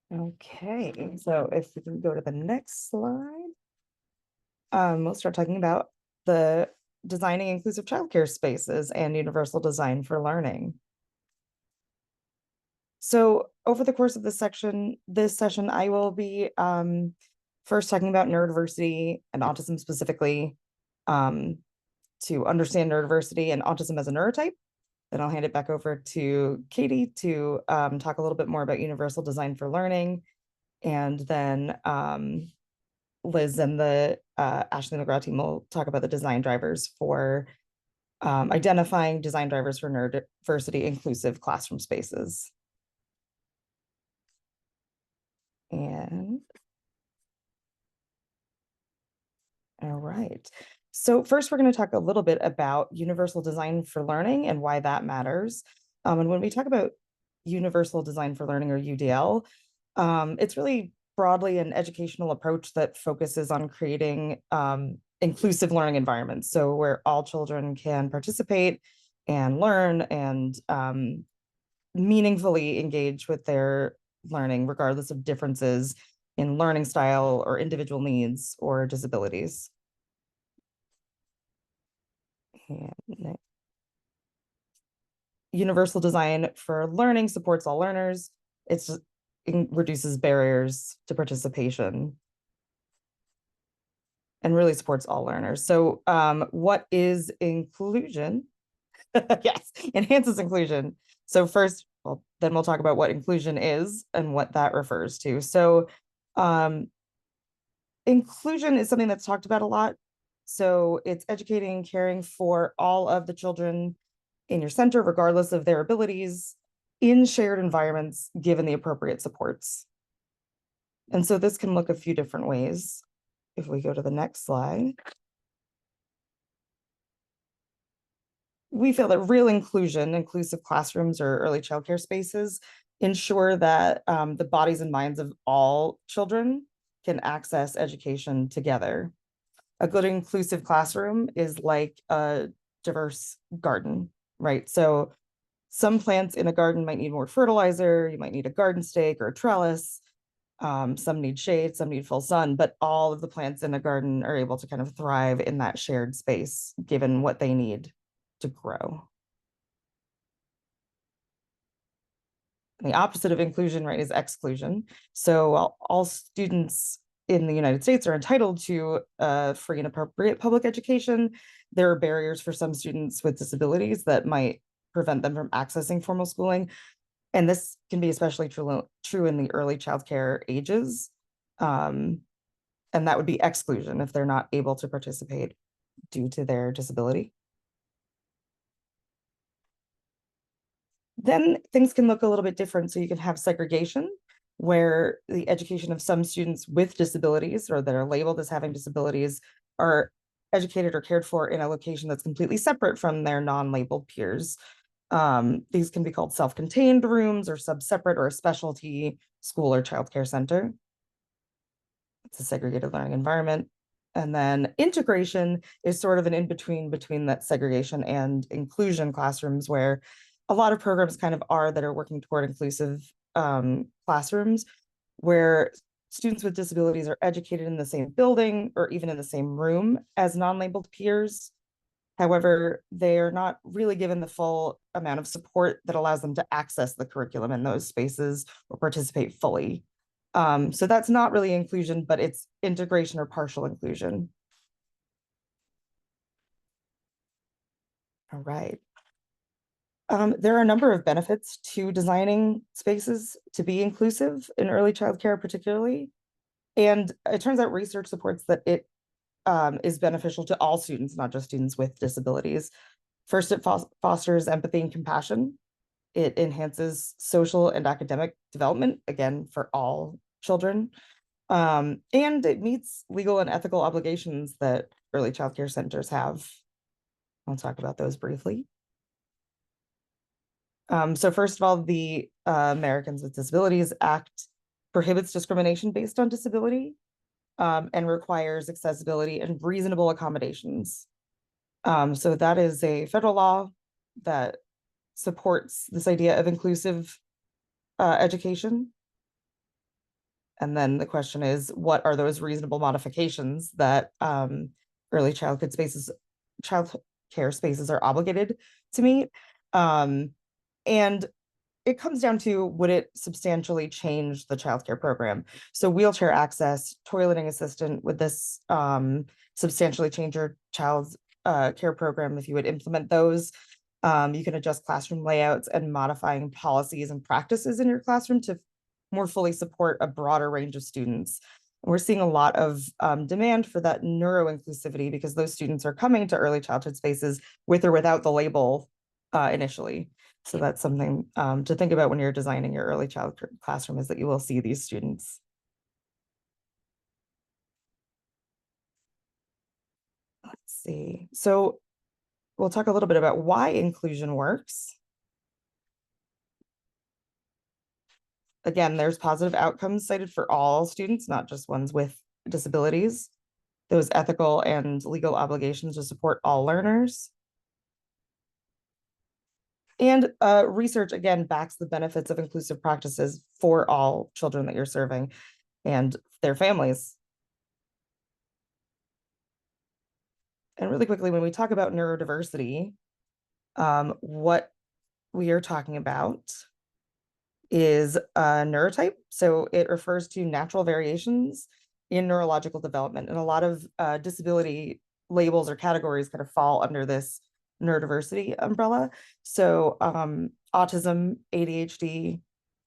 Okay, so if we can go to the next slide, we'll start talking about the designing inclusive childcare spaces and universal design for learning. So over the course of this session, I will be first talking about neurodiversity and autism specifically, to understand neurodiversity and autism as a neurotype. Then I'll hand it back over to Katie to talk a little bit more about universal design for learning. And then Liz and the Ashley McGraw team will talk about the design drivers for identifying design drivers for neurodiversity inclusive classroom spaces. And all right. So first, we're going to talk a little bit about universal design for learning and why that matters. And when we talk about universal design for learning, or UDL, it's really broadly an educational approach that focuses on creating inclusive learning environments. So where all children can participate and learn and meaningfully engage with their learning, regardless of differences in learning style or individual needs or disabilities. And universal design for learning supports all learners. It reduces barriers to participation and really supports all learners. So what is inclusion? Yes, enhances inclusion. So first, well, then we'll talk about what inclusion is and what that refers to. So inclusion is something that's talked about a lot. So it's educating and caring for all of the children in your center, regardless of their abilities, in shared environments, given the appropriate supports. And so this can look a few different ways. If we go to the next slide, we feel that real inclusion, inclusive classrooms or early childcare spaces ensure that the bodies and minds of all children can access education together. A good inclusive classroom is like a diverse garden, right? So some plants in a garden might need more fertilizer, you might need a garden stake or a trellis. Some need shade, some need full sun, but all of the plants in a garden are able to kind of thrive in that shared space, given what they need to grow. And the opposite of inclusion, right, is exclusion. So all students in the United States are entitled to free and appropriate public education. There are barriers for some students with disabilities that might prevent them from accessing formal schooling. And this can be especially true in the early childcare ages. And that would be exclusion if they're not able to participate due to their disability. Then things can look a little bit different. So you can have segregation, where the education of some students with disabilities or that are labeled as having disabilities are educated or cared for in a location that's completely separate from their non-labeled peers. These can be called self-contained rooms or sub-separate or a specialty school or childcare center. It's a segregated learning environment. And then integration is sort of an in-between between that segregation and inclusion classrooms, where a lot of programs kind of are that are working toward inclusive classrooms, where students with disabilities are educated in the same building or even in the same room as non-labeled peers. However, they are not really given the full amount of support that allows them to access the curriculum in those spaces or participate fully. So that's not really inclusion, but it's integration or partial inclusion. All right. There are a number of benefits to designing spaces to be inclusive in early childcare, particularly. And it turns out research supports that it is beneficial to all students, not just students with disabilities. First, it fosters empathy and compassion. It enhances social and academic development, again, for all children. And it meets legal and ethical obligations that early childcare centers have. I'll talk about those briefly. So first of all, the Americans with Disabilities Act prohibits discrimination based on disability and requires accessibility and reasonable accommodations. So that is a federal law that supports this idea of inclusive education. And then the question is, what are those reasonable modifications that early child care spaces are obligated to meet? And it comes down to, would it substantially change the childcare program? So wheelchair access, toileting assistant, would this substantially change your child's care program if you would implement those? You can adjust classroom layouts and modifying policies and practices in your classroom to more fully support a broader range of students. We're seeing a lot of demand for that neuro-inclusivity because those students are coming to early childhood spaces with or without the label initially. So that's something to think about when you're designing your early child classroom, is that you will see these students. Let's see. So we'll talk a little bit about why inclusion works. Again, there's positive outcomes cited for all students, not just ones with disabilities. Those ethical and legal obligations to support all learners. And research, again, backs the benefits of inclusive practices for all children that you're serving and their families. And really quickly, when we talk about neurodiversity, what we are talking about is a neurotype. So it refers to natural variations in neurological development. And a lot of disability labels or categories kind of fall under this neurodiversity umbrella. So autism, ADHD,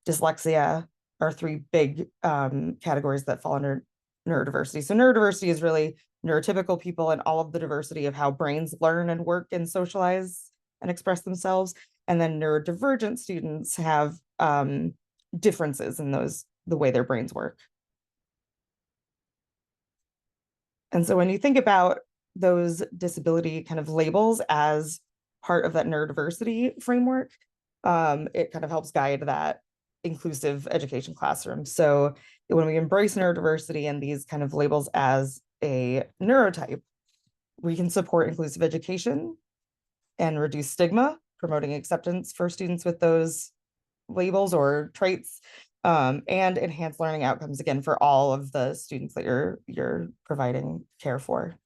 dyslexia are three big categories that fall under neurodiversity. So neurodiversity is really neurotypical people and all of the diversity of how brains learn and work and socialize and express themselves. And then neurodivergent students have differences in the way their brains work. And so when you think about those disability kind of labels as part of that neurodiversity framework, it kind of helps guide that inclusive education classroom. So when we embrace neurodiversity and these kind of labels as a neurotype, we can support inclusive education and reduce stigma, promoting acceptance for students with those labels or traits, and enhance learning outcomes, again, for all of the students that you're providing care for.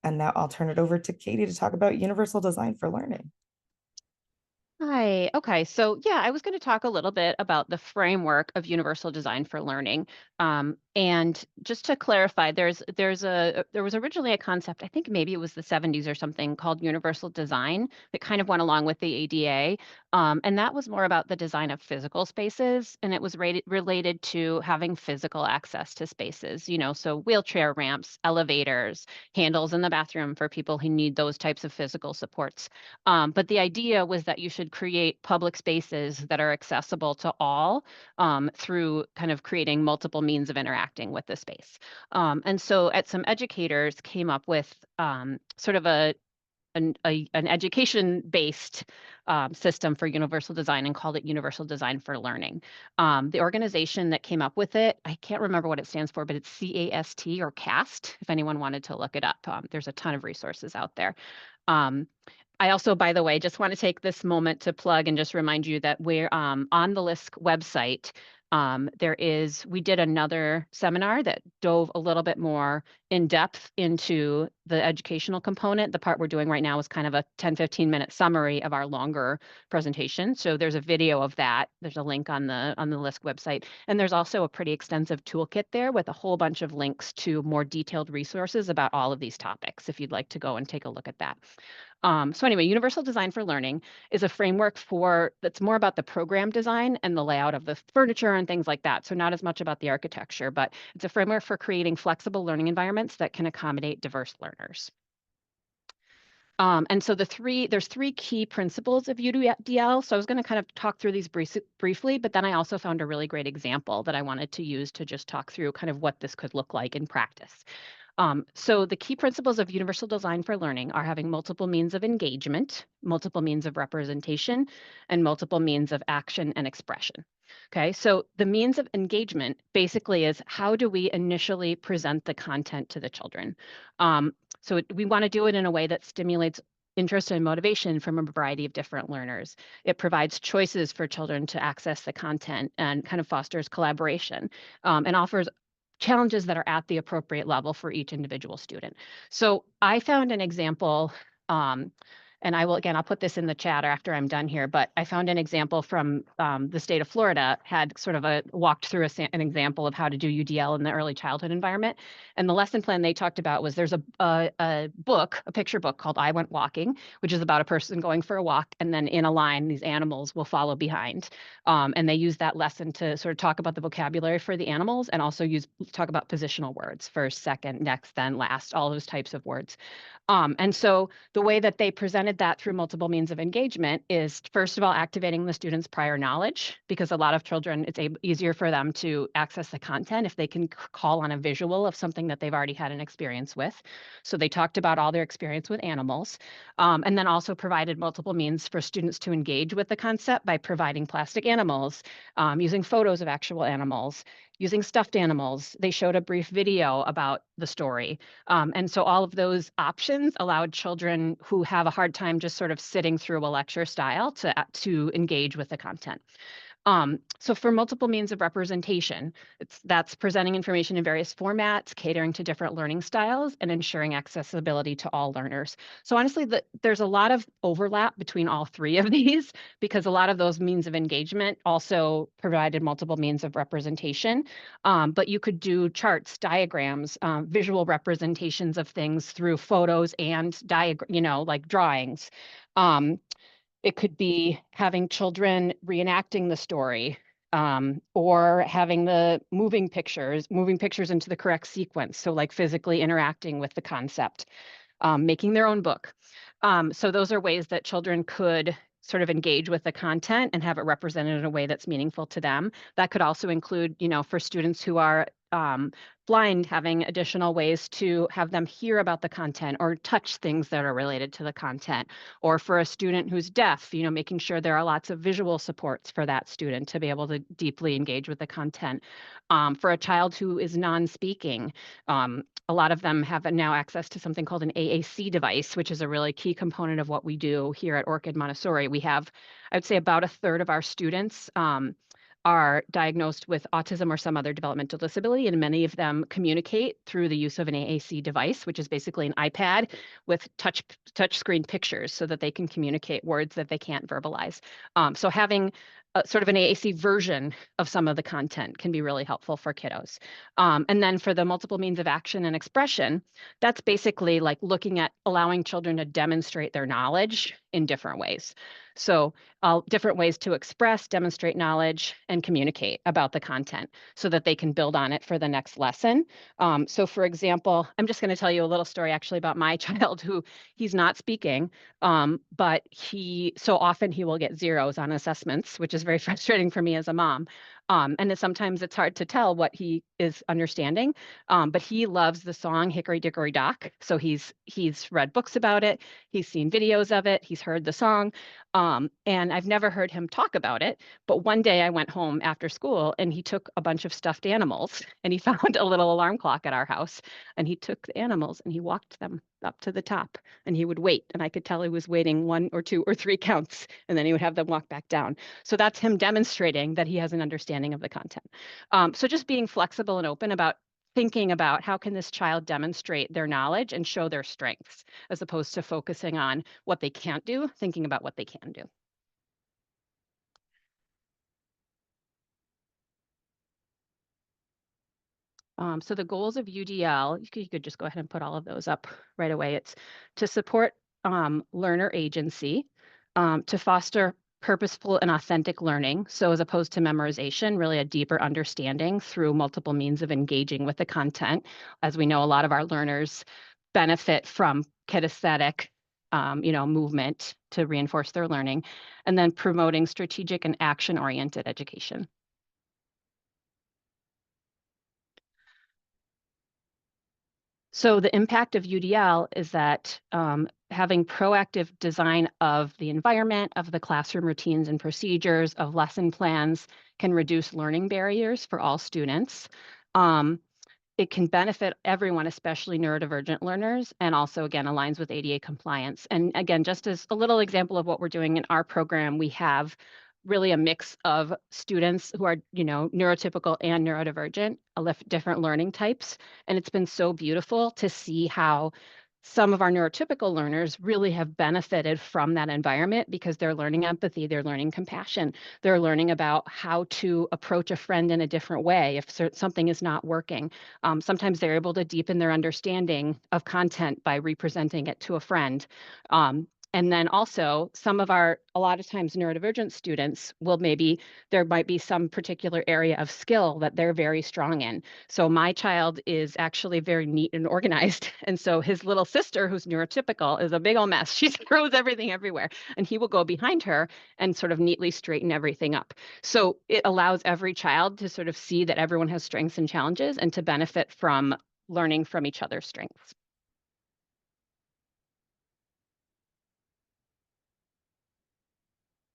And now I'll turn it over to Katie to talk about universal design for learning. Hi. Okay. So, yeah, I was going to talk a little bit about the framework of universal design for learning. And just to clarify, there was originally a concept, I think maybe it was the 70s or something, called universal design that kind of went along with the ADA. And that was more about the design of physical spaces, and it was related to having physical access to spaces, so wheelchair ramps, elevators, handles in the bathroom for people who need those types of physical supports. But the idea was that you should create public spaces that are accessible to all, through kind of creating multiple means of interacting with the space. And so some educators came up with sort of an education-based system for universal design and called it Universal Design for Learning. The organization that came up with it, I can't remember what it stands for, but it's CAST or CAST, if anyone wanted to look it up. There's a ton of resources out there. Um, I also, by the way, just want to take this moment to plug and just remind you that we're on the LISC website. We did another seminar that dove a little bit more in depth into the educational component. The part we're doing right now is kind of a 10-15 minute summary of our longer presentation. So there's a video of that. There's a link on the LISC website. And there's also a pretty extensive toolkit there with a whole bunch of links to more detailed resources about all of these topics, if you'd like to go and take a look at that. So anyway, Universal Design for Learning is a framework that's more about the program design and the layout of the furniture and things like that. So not as much about the architecture, but it's a framework for creating flexible learning environments that can accommodate diverse learners. And so there's three key principles of UDL. So I was going to kind of talk through these briefly, but then I also found a really great example that I wanted to use to just talk through kind of what this could look like in practice. So the key principles of universal design for learning are having multiple means of engagement, multiple means of representation, and multiple means of action and expression. Okay, so the means of engagement basically is, how do we initially present the content to the children? So we want to do it in a way that stimulates interest and motivation from a variety of different learners. It provides choices for children to access the content and kind of fosters collaboration, and offers challenges that are at the appropriate level for each individual student. So I found an example, um, and I'll put this in the chat after I'm done here, but I found an example from the state of Florida, had sort of walked through an example of how to do UDL in the early childhood environment. And the lesson plan they talked about was there's a book, a picture book called I Went Walking, which is about a person going for a walk. And then in a line, these animals will follow behind. And they use that lesson to sort of talk about the vocabulary for the animals, and also talk about positional words: first, second, next, then, last, all those types of words. And so the way that they presented that through multiple means of engagement is, first of all, activating the students' prior knowledge, because a lot of children, it's easier for them to access the content if they can call on a visual of something that they've already had an experience with. So they talked about all their experience with animals, and then also provided multiple means for students to engage with the concept by providing plastic animals, using photos of actual animals, using stuffed animals. They showed a brief video about the story. And so all of those options allowed children who have a hard time just sort of sitting through a lecture style to engage with the content. So for multiple means of representation, that's presenting information in various formats, catering to different learning styles, and ensuring accessibility to all learners. So honestly, there's a lot of overlap between all three of these, because a lot of those means of engagement also provided multiple means of representation. But you could do charts, diagrams, visual representations of things through photos and like drawings. Um, it could be having children reenacting the story, or having the moving pictures into the correct sequence. So like physically interacting with the concept, making their own book. So those are ways that children could sort of engage with the content and have it represented in a way that's meaningful to them. That could also include, for students who are blind, having additional ways to have them hear about the content or touch things that are related to the content. Or for a student who's deaf, making sure there are lots of visual supports for that student to be able to deeply engage with the content. For a child who is non-speaking, a lot of them have now access to something called an AAC device, which is a really key component of what we do here at Orchid Montessori. We have, I would say, about a third of our students are diagnosed with autism or some other developmental disability, and many of them communicate through the use of an AAC device, which is basically an iPad with touch screen pictures, so that they can communicate words that they can't verbalize. So having sort of an AAC version of some of the content can be really helpful for kiddos. And then for the multiple means of action and expression, that's basically like looking at allowing children to demonstrate their knowledge in different ways. So different ways to express, demonstrate knowledge, and communicate about the content so that they can build on it for the next lesson. So for example, I'm just going to tell you a little story actually about my child, who he's not speaking, but so often he will get zeros on assessments, which is very frustrating for me as a mom. And sometimes it's hard to tell what he is understanding, but he loves the song Hickory Dickory Dock. So he's read books about it, he's seen videos of it, he's heard the song, and I've never heard him talk about it. But one day I went home after school and he took a bunch of stuffed animals and he found a little alarm clock at our house, and he took the animals and he walked them up to the top, and he would wait, and I could tell he was waiting 1 or 2 or 3 counts, and then he would have them walk back down. So that's him demonstrating that he has an understanding of the content. So just being flexible and open about thinking about how can this child demonstrate their knowledge and show their strengths, as opposed to focusing on what they can't do, thinking about what they can do. So the goals of UDL, you could just go ahead and put all of those up right away. It's to support learner agency, to foster purposeful and authentic learning. So as opposed to memorization, really a deeper understanding through multiple means of engaging with the content. As we know, a lot of our learners benefit from kinesthetic, movement to reinforce their learning, and then promoting strategic and action-oriented education. So the impact of UDL is that having proactive design of the environment, of the classroom routines and procedures, of lesson plans can reduce learning barriers for all students. it can benefit everyone, especially neurodivergent learners, and also, again, aligns with ADA compliance. And again, just as a little example of what we're doing in our program, we have really a mix of students who are, neurotypical and neurodivergent, different learning types. And it's been so beautiful to see how some of our neurotypical learners really have benefited from that environment because they're learning empathy, they're learning compassion, they're learning about how to approach a friend in a different way if something is not working. Sometimes they're able to deepen their understanding of content by representing it to a friend. And then also a lot of times neurodivergent students there might be some particular area of skill that they're very strong in. So my child is actually very neat and organized. And so his little sister, who's neurotypical, is a big old mess. She throws everything everywhere. And he will go behind her and sort of neatly straighten everything up. So it allows every child to sort of see that everyone has strengths and challenges and to benefit from learning from each other's strengths.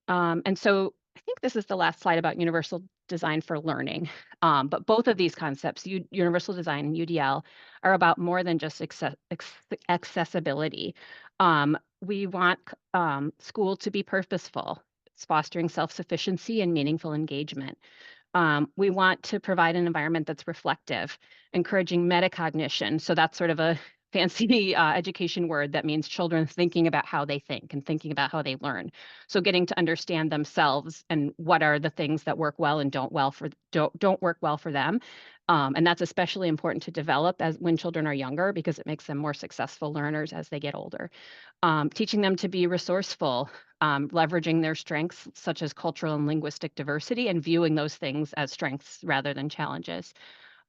And so I think this is the last slide about universal design for learning. But both of these concepts, universal design and UDL, are about more than just accessibility. We want school to be purposeful. It's fostering self-sufficiency and meaningful engagement. We want to provide an environment that's reflective, encouraging metacognition. So that's sort of a fancy education word that means children thinking about how they think and thinking about how they learn. So getting to understand themselves and what are the things that work well and don't work well for them. And that's especially important to develop as when children are younger because it makes them more successful learners as they get older. Teaching them to be resourceful, leveraging their strengths, such as cultural and linguistic diversity, and viewing those things as strengths rather than challenges.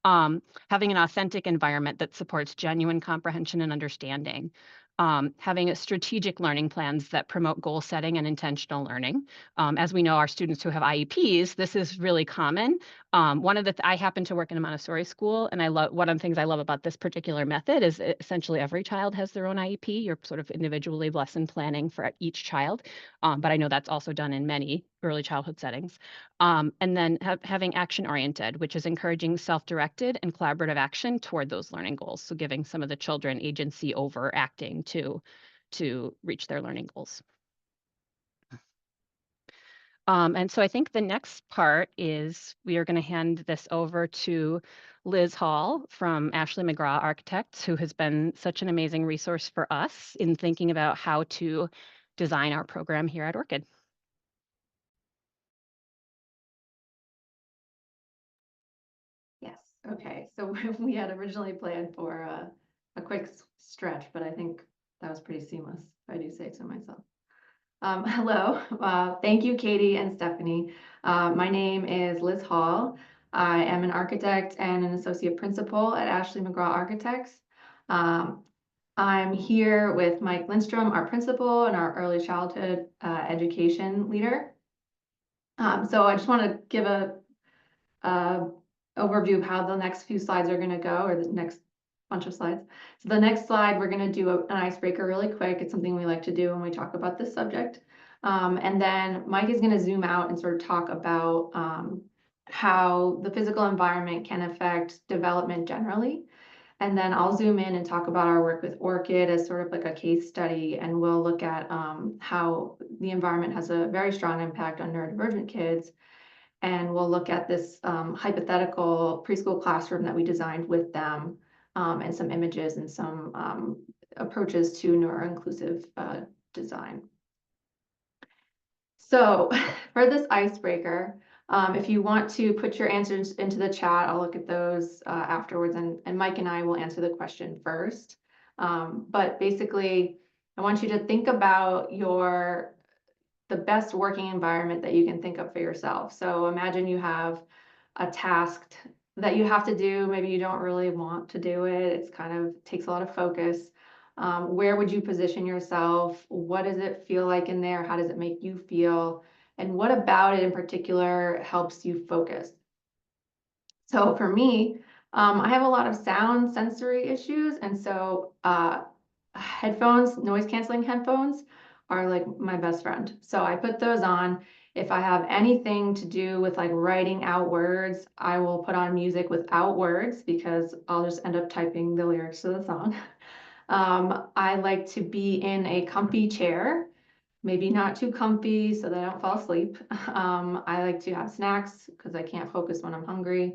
Having an authentic environment that supports genuine comprehension and understanding. Having a strategic learning plans that promote goal setting and intentional learning. As we know, our students who have IEPs, this is really common. I happen to work in a Montessori school, and one of the things I love about this particular method is essentially every child has their own IEP. You're sort of individually lesson planning for each child, but I know that's also done in many early childhood settings. And then having action oriented, which is encouraging self-directed and collaborative action toward those learning goals. So giving some of the children agency over acting to reach their learning goals. And so I think the next part is we are going to hand this over to Liz Hall from Ashley McGraw Architects, who has been such an amazing resource for us in thinking about how to design our program here at Orchid. Yes. Okay. So we had originally planned for a quick stretch, but I think that was pretty seamless, if I do say so myself. Hello. Thank you, Katie and Stephanie. My name is Liz Hall. I am an architect and an associate principal at Ashley McGraw Architects. I'm here with Mike Lindstrom, our principal and our early childhood education leader. So I just want to give a overview of how the next few slides are going to go, or the next bunch of slides. So the next slide, we're going to do an icebreaker really quick. It's something we like to do when we talk about this subject. And then Mike is going to zoom out and sort of talk about how the physical environment can affect development generally. And then I'll zoom in and talk about our work with Orchid as sort of like a case study, and we'll look at how the environment has a very strong impact on neurodivergent kids. And we'll look at this hypothetical preschool classroom that we designed with them, and some images and some approaches to neuro-inclusive design. So for this icebreaker, if you want to put your answers into the chat, I'll look at those afterwards, and Mike and I will answer the question first. But basically, I want you to think about the best working environment that you can think of for yourself. So imagine you have a task that you have to do. Maybe you don't really want to do it. It's kind of takes a lot of focus. Where would you position yourself? What does it feel like in there? How does it make you feel? And what about it in particular helps you focus? So for me, I have a lot of sound sensory issues. And so headphones, noise canceling headphones are like my best friend. So I put those on. If I have anything to do with like writing out words, I will put on music without words because I'll just end up typing the lyrics to the song. I like to be in a comfy chair, maybe not too comfy so that I don't fall asleep. I like to have snacks because I can't focus when I'm hungry.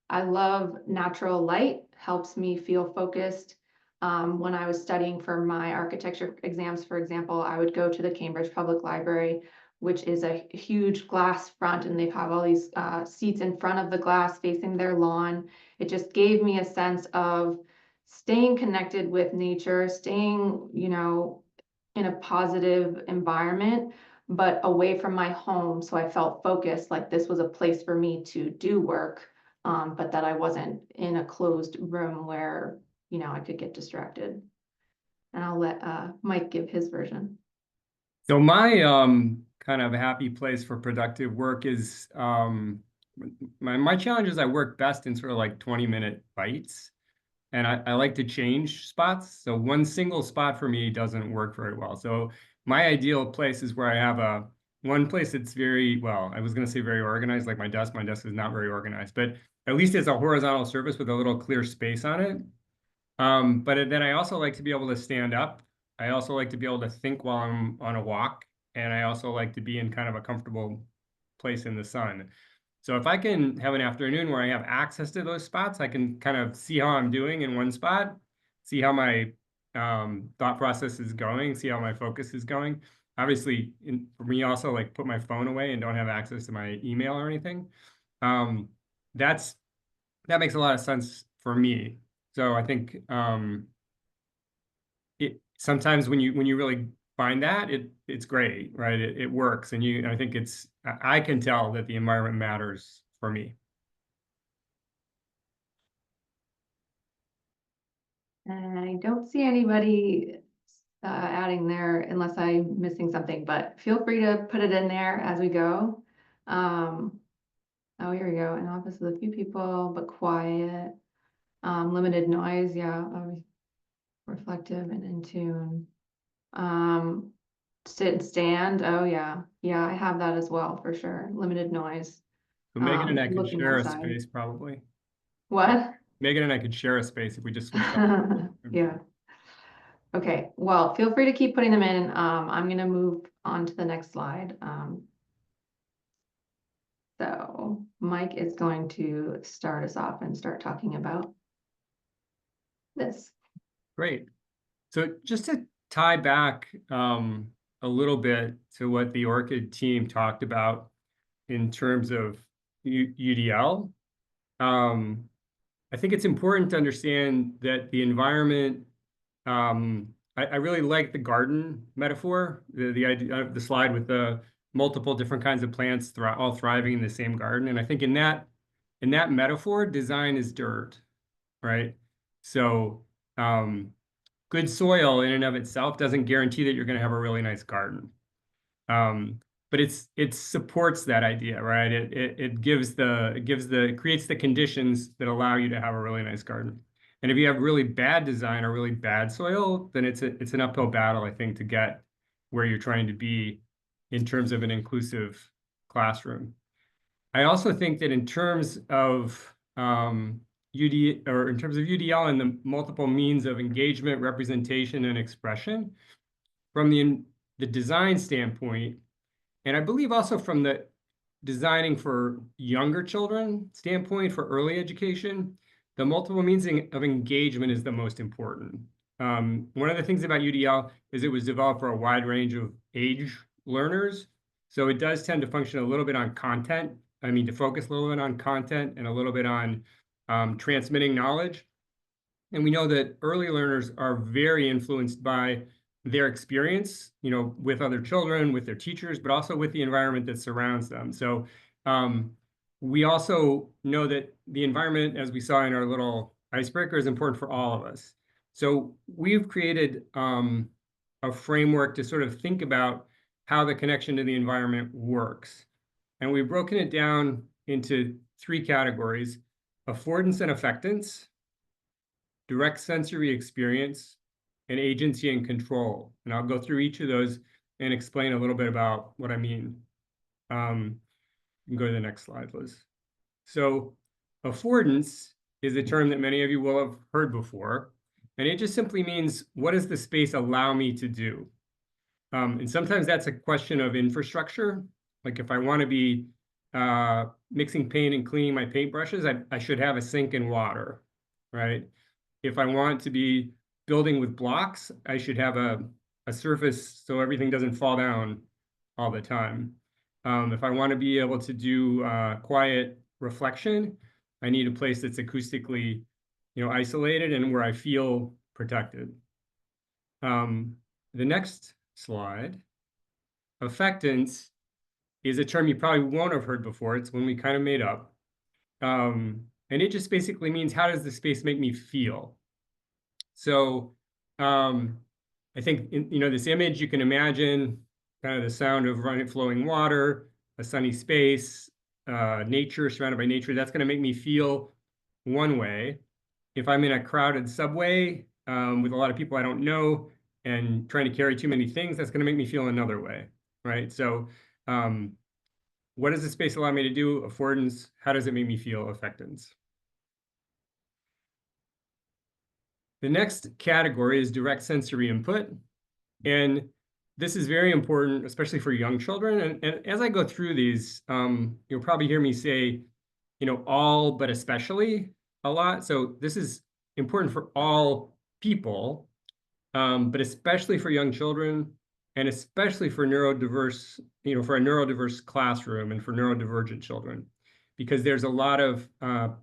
I love natural light, helps me feel focused. When I was studying for my architecture exams, for example, I would go to the Cambridge Public Library, which is a huge glass front, and they have all these seats in front of the glass facing their lawn. It just gave me a sense of staying connected with nature, staying, you know, in a positive environment, but away from my home. So I felt focused, like this was a place for me to do work, but that I wasn't in a closed room where, you know, I could get distracted. And I'll let Mike give his version. So my kind of happy place for productive work is my challenge is I work best in sort of like 20-minute bites. And I like to change spots. So one single spot for me doesn't work very well. So my ideal place is where I have one place that's very, well, I was going to say very organized, like my desk. My desk is not very organized, but at least it's a horizontal surface with a little clear space on it. But then I also like to be able to stand up. I also like to be able to think while I'm on a walk. And I also like to be in kind of a comfortable place in the sun. So if I can have an afternoon where I have access to those spots, I can kind of see how I'm doing in one spot, see how my thought process is going, see how my focus is going. Obviously, for me also, like put my phone away and don't have access to my email or anything. That makes a lot of sense for me. So I think sometimes when you really find that, it's great, right? It works, and I think I can tell that the environment matters for me. And I don't see anybody adding there unless I'm missing something, but feel free to put it in there as we go. Oh, here we go. In office with a few people, but quiet. Limited noise, yeah. Reflective and in tune. Sit and stand. Oh yeah. Yeah, I have that as well for sure. Limited noise. So Megan and I could Looking share a outside. space probably. What? Megan and I could share a space if we just switched up. Yeah. Okay, well, feel free to keep putting them in. I'm gonna move on to the next slide. So Mike is going to start us off and start talking about this. Great. So just to tie back a little bit to what the ORCID team talked about in terms of UDL, I think it's important to understand that the environment, I really like the garden metaphor, the idea of the slide with the multiple different kinds of plants all thriving in the same garden. And I think in that metaphor, design is dirt, right? So good soil in and of itself doesn't guarantee that you're going to have a really nice garden. But it supports that idea, right? It creates the conditions that allow you to have a really nice garden. And if you have really bad design or really bad soil, then it's an uphill battle, I think, to get where you're trying to be in terms of an inclusive classroom. I also think that in terms of UDL and the multiple means of engagement, representation, and expression, from the design standpoint, and I believe also from the designing for younger children standpoint for early education, the multiple means of engagement is the most important. One of the things about UDL is it was developed for a wide range of age learners. So it does tend to function a little bit on content. I mean, to focus a little bit on content and a little bit on transmitting knowledge. And we know that early learners are very influenced by their experience, with other children, with their teachers, but also with the environment that surrounds them. So we also know that the environment, as we saw in our little icebreaker, is important for all of us. So we've created a framework to sort of think about how the connection to the environment works. And we've broken it down into 3 categories: affordance and affectance, direct sensory experience, and agency and control. And I'll go through each of those and explain a little bit about what I mean. You can go to the next slide, Liz. So affordance is a term that many of you will have heard before, and it just simply means, what does the space allow me to do? And sometimes that's a question of infrastructure. Like if I want to be mixing paint and cleaning my paintbrushes, I should have a sink and water, right? If I want to be building with blocks, I should have a surface so everything doesn't fall down all the time. If I want to be able to do quiet reflection, I need a place that's acoustically, isolated and where I feel protected. The next slide, affectance is a term you probably won't have heard before. It's one we kind of made up. And it just basically means, how does the space make me feel? So I think, this image, you can imagine kind of the sound of running, flowing water, a sunny space, nature, surrounded by nature. That's going to make me feel one way. If I'm in a crowded subway with a lot of people I don't know and trying to carry too many things, that's going to make me feel another way, right? So what does the space allow me to do? Affordance. How does it make me feel? Affectance. The next category is direct sensory input. And this is very important, especially for young children. And as I go through these, you'll probably hear me say, all, but especially a lot. So this is important for all people, but especially for young children, and especially for neurodiverse, for a neurodiverse classroom and for neurodivergent children, because there's a lot of, and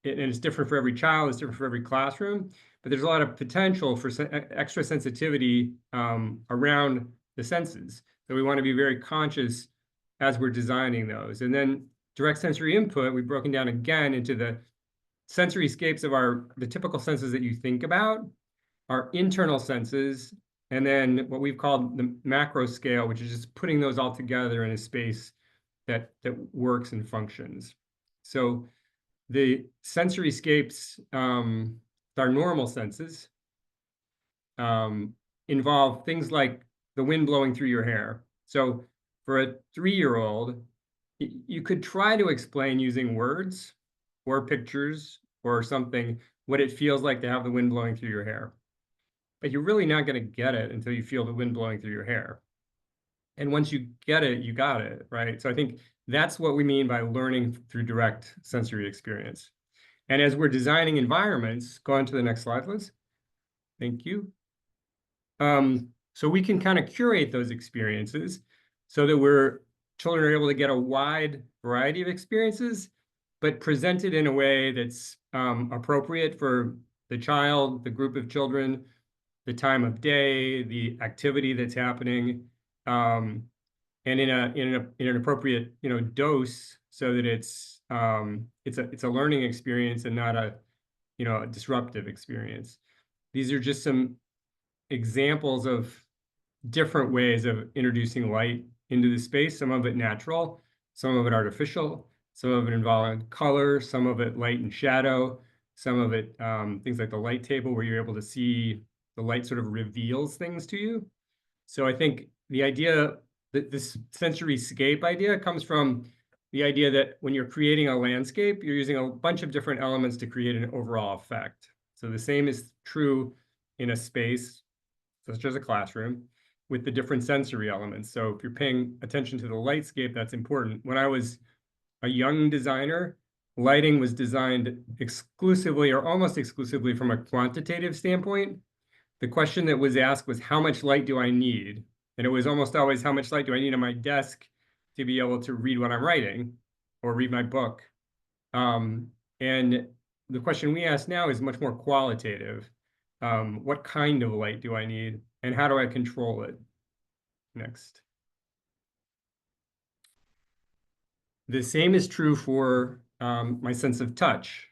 it's different for every child, it's different for every classroom, but there's a lot of potential for extra sensitivity around the senses. So we want to be very conscious as we're designing those. And then direct sensory input, we've broken down again into the sensory scapes of the typical senses that you think about, our internal senses, and then what we've called the macro scale, which is just putting those all together in a space that works and functions. So the sensory scapes, our normal senses, involve things like the wind blowing through your hair. So for a 3-year-old, you could try to explain using words or pictures or something what it feels like to have the wind blowing through your hair. But you're really not going to get it until you feel the wind blowing through your hair. And once you get it, you got it, right? So I think that's what we mean by learning through direct sensory experience. And as we're designing environments, go on to the next slide, Liz. Thank you. So we can kind of curate those experiences so that children are able to get a wide variety of experiences, but presented in a way that's appropriate for the child, the group of children, the time of day, the activity that's happening, and in an appropriate dose, so that it's a learning experience and not a disruptive experience. These are just some examples of different ways of introducing light into the space. Some of it natural, some of it artificial, some of it involving color, some of it light and shadow, some of it things like the light table, where you're able to see the light sort of reveals things to you. So I think the idea that this sensory scape idea comes from the idea that when you're creating a landscape, you're using a bunch of different elements to create an overall effect. So the same is true in a space, such as a classroom, with the different sensory elements. So if you're paying attention to the lightscape, that's important. When I was a young designer, lighting was designed exclusively or almost exclusively from a quantitative standpoint. The question that was asked was, how much light do I need? And it was almost always, how much light do I need on my desk to be able to read what I'm writing or read my book? And the question we ask now is much more qualitative. What kind of light do I need, and how do I control it? Next. The same is true for my sense of touch,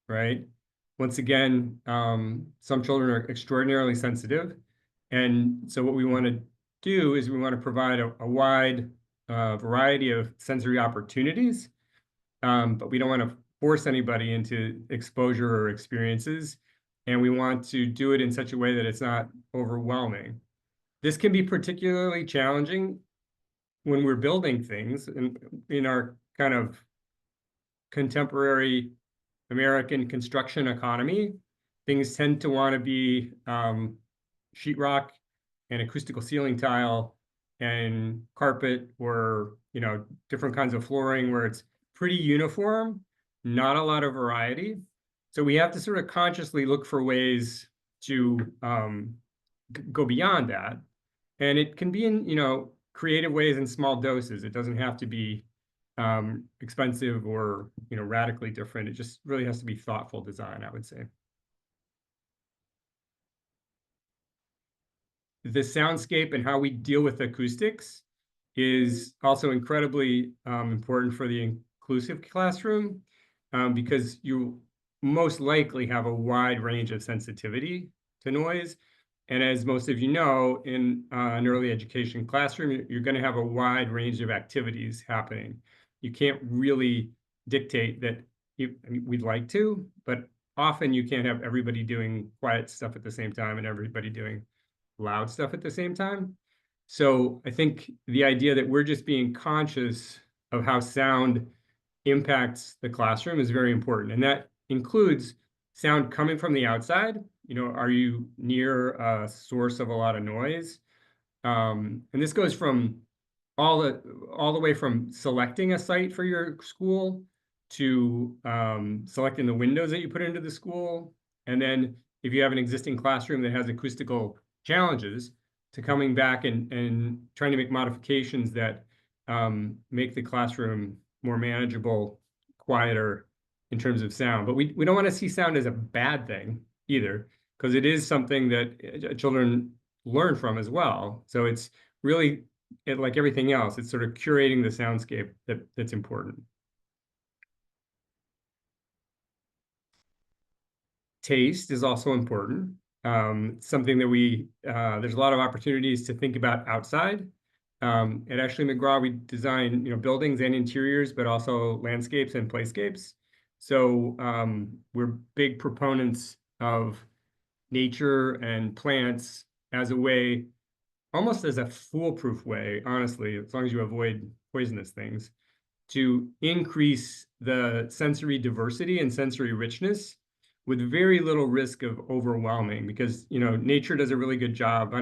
right? Once again, some children are extraordinarily sensitive. And so what we want to do is we want to provide a wide variety of sensory opportunities, but we don't want to force anybody into exposure or experiences. And we want to do it in such a way that it's not overwhelming. This can be particularly challenging when we're building things in our kind of contemporary American construction economy. Things tend to want to be sheetrock and acoustical ceiling tile and carpet, or different kinds of flooring where it's pretty uniform, not a lot of variety. So we have to sort of consciously look for ways to go beyond that. And it can be in creative ways in small doses. It doesn't have to be expensive or radically different. It just really has to be thoughtful design, I would say. The soundscape and how we deal with acoustics is also incredibly important for the inclusive classroom, because you most likely have a wide range of sensitivity to noise. And as most of you know, in an early education classroom, you're going to have a wide range of activities happening. You can't really dictate that. I mean, we'd like to, but often you can't have everybody doing quiet stuff at the same time and everybody doing loud stuff at the same time. So I think the idea that we're just being conscious of how sound impacts the classroom is very important. And that includes sound coming from the outside. Are you near a source of a lot of noise? And this goes from all the way from selecting a site for your school to selecting the windows that you put into the school. And then if you have an existing classroom that has acoustical challenges, to coming back and trying to make modifications that make the classroom more manageable, quieter in terms of sound. But we don't want to see sound as a bad thing either, because it is something that children learn from as well. So it's really, like everything else, it's sort of curating the soundscape that's important. Taste is also important. Something that there's a lot of opportunities to think about outside. At Ashley McGraw, we design buildings and interiors, but also landscapes and playscapes. So we're big proponents of nature and plants as a way, almost as a foolproof way, honestly, as long as you avoid poisonous things, to increase the sensory diversity and sensory richness with very little risk of overwhelming, because nature does a really good job.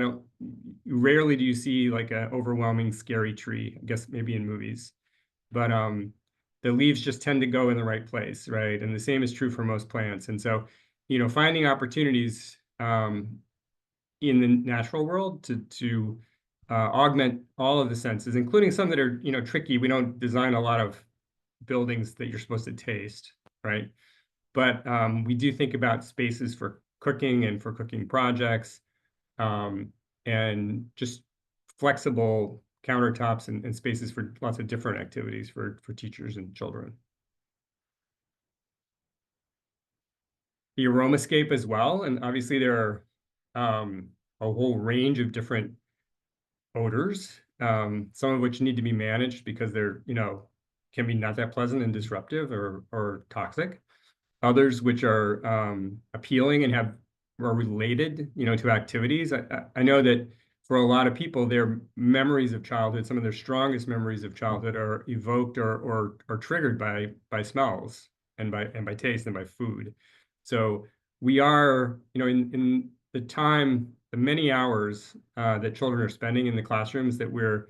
Rarely do you see like an overwhelming scary tree, I guess maybe in movies, but the leaves just tend to go in the right place, right? And the same is true for most plants. And so finding opportunities in the natural world to augment all of the senses, including some that are tricky. We don't design a lot of buildings that you're supposed to taste, right? But we do think about spaces for cooking and for cooking projects, and just flexible countertops and spaces for lots of different activities for teachers and children. The aromascape as well, and obviously there are a whole range of different odors, some of which need to be managed because they're can be not that pleasant and disruptive or toxic. Others which are appealing and are related, to activities. I know that for a lot of people, their memories of childhood, some of their strongest memories of childhood, are evoked or triggered by smells and by taste and by food. So we are, in the many hours that children are spending in the classrooms that we're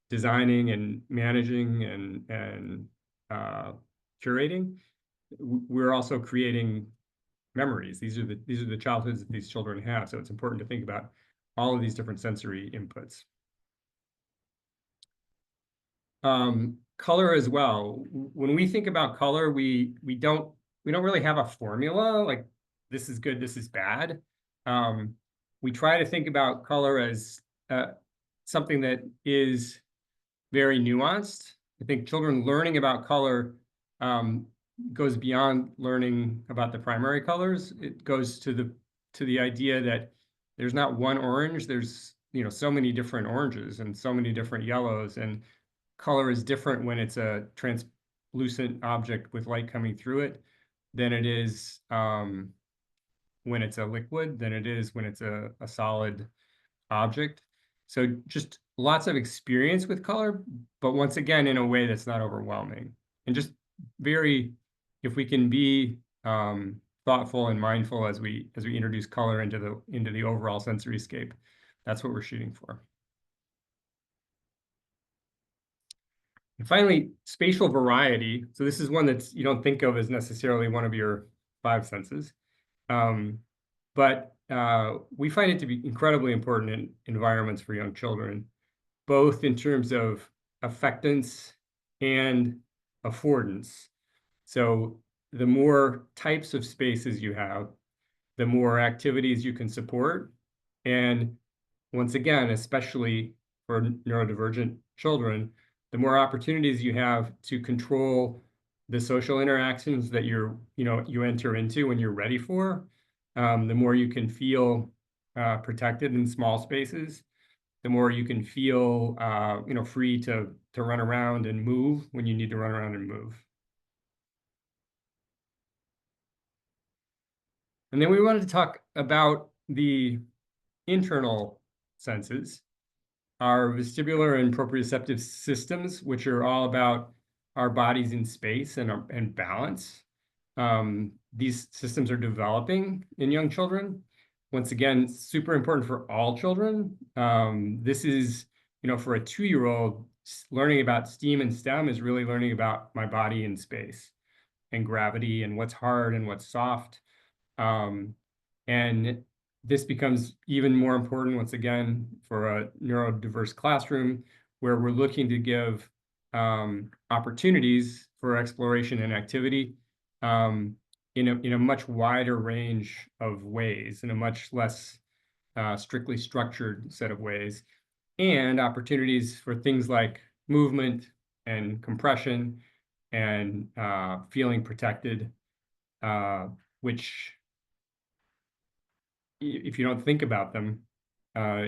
designing and managing and curating, we're also creating memories. These are the childhoods that these children have. So it's important to think about all of these different sensory inputs. Color as well. When we think about color, we don't really have a formula like this is good, this is bad. We try to think about color as something that is very nuanced. I think children learning about color goes beyond learning about the primary colors. It goes to the idea that there's not one orange. There's so many different oranges and so many different yellows, and color is different when it's a translucent object with light coming through it than it is when it's a liquid, than it is when it's a solid object. So just lots of experience with color, but once again, in a way that's not overwhelming. And just very, if we can be thoughtful and mindful as we introduce color into the overall sensory scape, that's what we're shooting for. And finally, spatial variety. So this is one that you don't think of as necessarily one of your 5 senses. But we find it to be incredibly important in environments for young children, both in terms of affectance and affordance. So the more types of spaces you have, the more activities you can support. And once again, especially for neurodivergent children, the more opportunities you have to control the social interactions that you enter into when you're ready for, the more you can feel protected in small spaces, the more you can feel free to run around and move when you need to run around and move. And then we wanted to talk about the internal senses, our vestibular and proprioceptive systems, which are all about our bodies in space and balance. These systems are developing in young children. Once again, super important for all children. This is, for a 2-year-old, learning about STEAM and STEM is really learning about my body in space and gravity and what's hard and what's soft. And this becomes even more important, once again, for a neurodiverse classroom, where we're looking to give opportunities for exploration and activity in a much wider range of ways, in a much less strictly structured set of ways, and opportunities for things like movement and compression and feeling protected, which, if you don't think about them,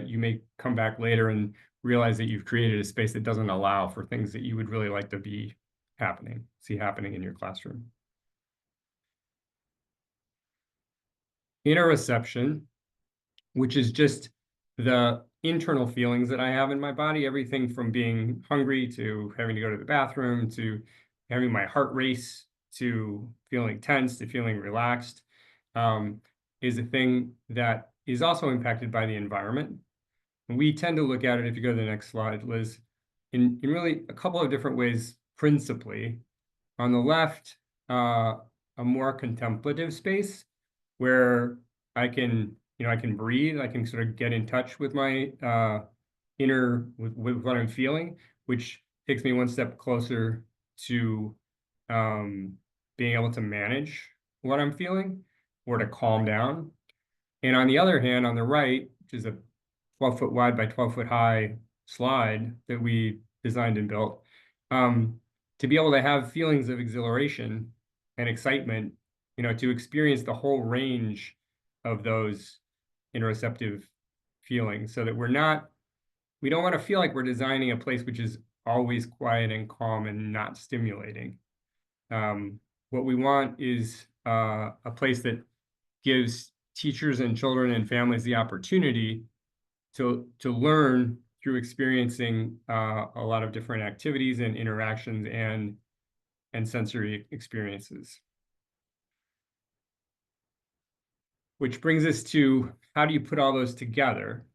you may come back later and realize that you've created a space that doesn't allow for things that you would really like to see happening in your classroom. Interoception, which is just the internal feelings that I have in my body, everything from being hungry to having to go to the bathroom to having my heart race to feeling tense to feeling relaxed, is a thing that is also impacted by the environment. And we tend to look at it, if you go to the next slide, Liz, in really a couple of different ways, principally. On the left, a more contemplative space where I can breathe, I can sort of get in touch with my with what I'm feeling, which takes me one step closer to being able to manage what I'm feeling or to calm down. And on the other hand, on the right, which is a 12-foot wide by 12-foot high slide that we designed and built, to be able to have feelings of exhilaration and excitement, to experience the whole range of those interoceptive feelings, so that we don't want to feel like we're designing a place which is always quiet and calm and not stimulating. What we want is a place that gives teachers and children and families the opportunity to learn through experiencing a lot of different activities and interactions and sensory experiences. Which brings us to, how do you put all those together?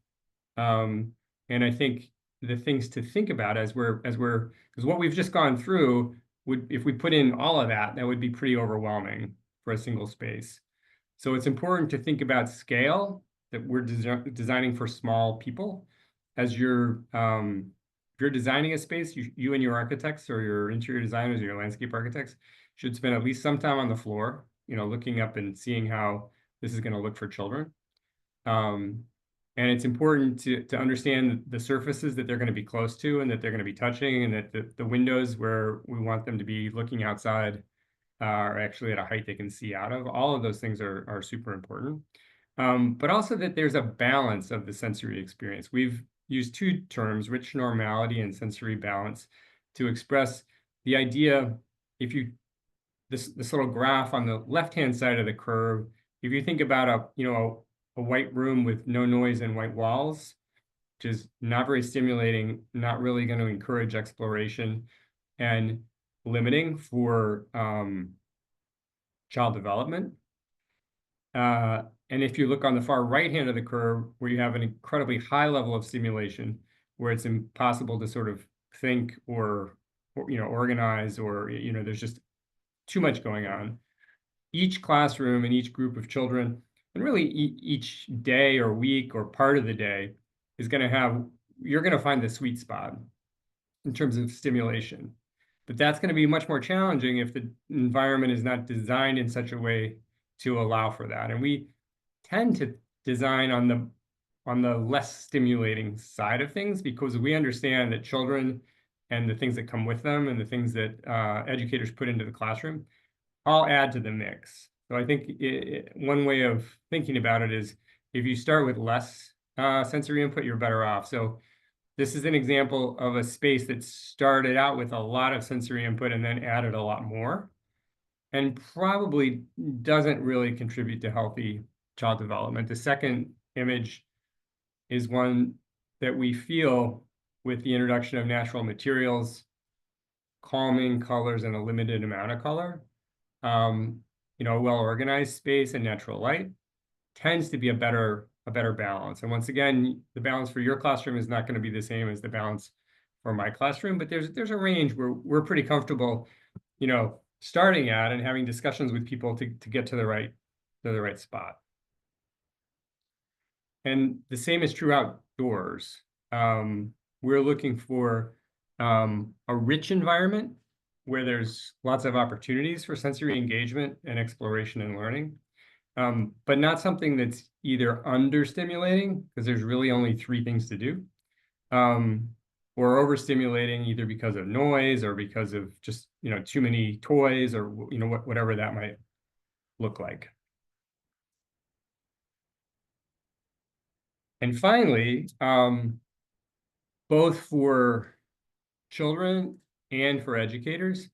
And I think the things to think about because what we've just gone through if we put in all of that would be pretty overwhelming for a single space. So it's important to think about scale, that we're designing for small people. As if you're designing a space, you and your architects or your interior designers or your landscape architects should spend at least some time on the floor, looking up and seeing how this is going to look for children. And it's important to understand the surfaces that they're going to be close to and that they're going to be touching, and that the windows where we want them to be looking outside are actually at a height they can see out of. All of those things are super important. But also that there's a balance of the sensory experience. We've used 2 terms, rich normality and sensory balance, to express the idea. This little graph on the left-hand side of the curve, if you think about a white room with no noise and white walls, which is not very stimulating, not really going to encourage exploration, and limiting for child development. And if you look on the far right hand of the curve, where you have an incredibly high level of stimulation, where it's impossible to sort of think or organize, or there's just too much going on. Each classroom and each group of children, and really each day or week or part of the day, is going to have, you're going to find the sweet spot in terms of stimulation. But that's going to be much more challenging if the environment is not designed in such a way to allow for that. And we tend to design on the less stimulating side of things, because we understand that children and the things that come with them and the things that educators put into the classroom all add to the mix. So I think one way of thinking about it is, if you start with less sensory input, you're better off. So this is an example of a space that started out with a lot of sensory input and then added a lot more, and probably doesn't really contribute to healthy child development. The second image is one that we feel, with the introduction of natural materials, calming colors, and a limited amount of color, a well-organized space and natural light tends to be a better balance. And once again, the balance for your classroom is not going to be the same as the balance for my classroom, but there's a range where we're pretty comfortable, starting at and having discussions with people to get to the right spot. And the same is true outdoors. We're looking for a rich environment where there's lots of opportunities for sensory engagement and exploration and learning, but not something that's either understimulating, because there's really only 3 things to do, or overstimulating, either because of noise or because of just too many toys, or whatever that might look like. And finally, both for children and for educators,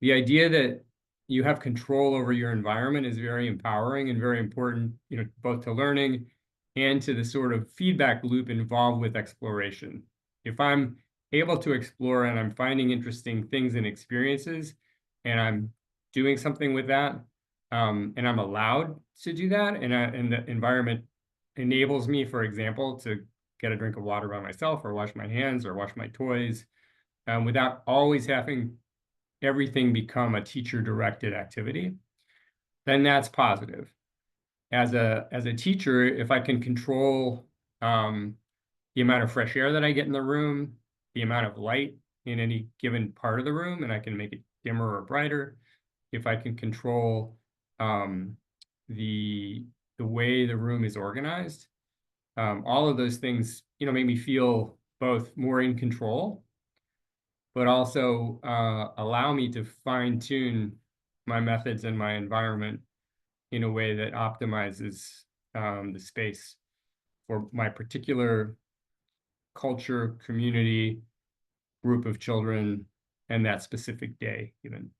the idea that you have control over your environment is very empowering and very important, both to learning and to the sort of feedback loop involved with exploration. If I'm able to explore and I'm finding interesting things and experiences, and I'm doing something with that, and I'm allowed to do that, and the environment enables me, for example, to get a drink of water by myself, or wash my hands, or wash my toys, without always having everything become a teacher-directed activity, then that's positive. As a teacher, if I can control the amount of fresh air that I get in the room, the amount of light in any given part of the room, and I can make it dimmer or brighter, if I can control the way the room is organized, all of those things, make me feel both more in control, but also allow me to fine-tune my methods and my environment in a way that optimizes the space for my particular culture, community, group of children, and that specific day even.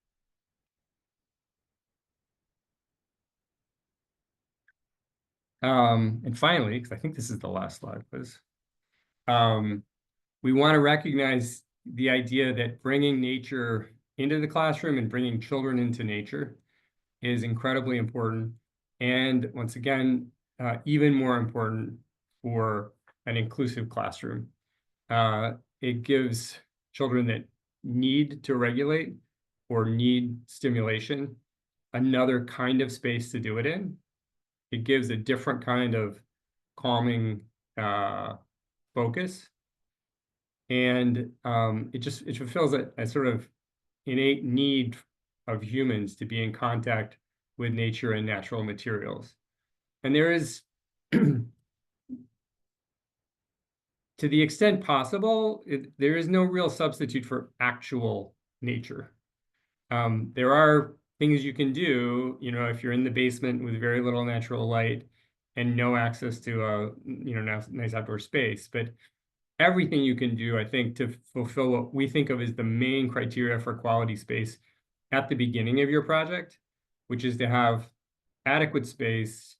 And finally, because I think this is the last slide, Liz, we want to recognize the idea that bringing nature into the classroom and bringing children into nature is incredibly important. And once again, even more important for an inclusive classroom. It gives children that need to regulate or need stimulation another kind of space to do it in. It gives a different kind of calming focus. And it fulfills a sort of innate need of humans to be in contact with nature and natural materials. And there is, to the extent possible, there is no real substitute for actual nature. There are things you can do, if you're in the basement with very little natural light and no access to a nice outdoor space. But everything you can do, I think, to fulfill what we think of as the main criteria for quality space at the beginning of your project, which is to have adequate space,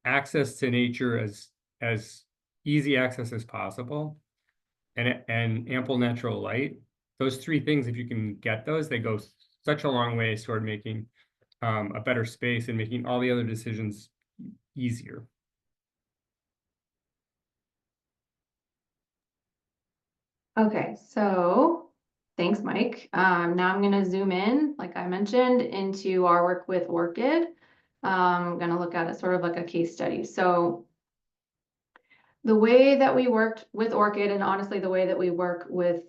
access to nature as easy access as possible, and ample natural light. Those three things, if you can get those, they go such a long way toward making a better space and making all the other decisions easier. Okay, so thanks, Mike. Now I'm gonna zoom in, like I mentioned, into our work with ORCID. I'm gonna look at it sort of like a case study. So the way that we worked with ORCID, and honestly, the way that we work with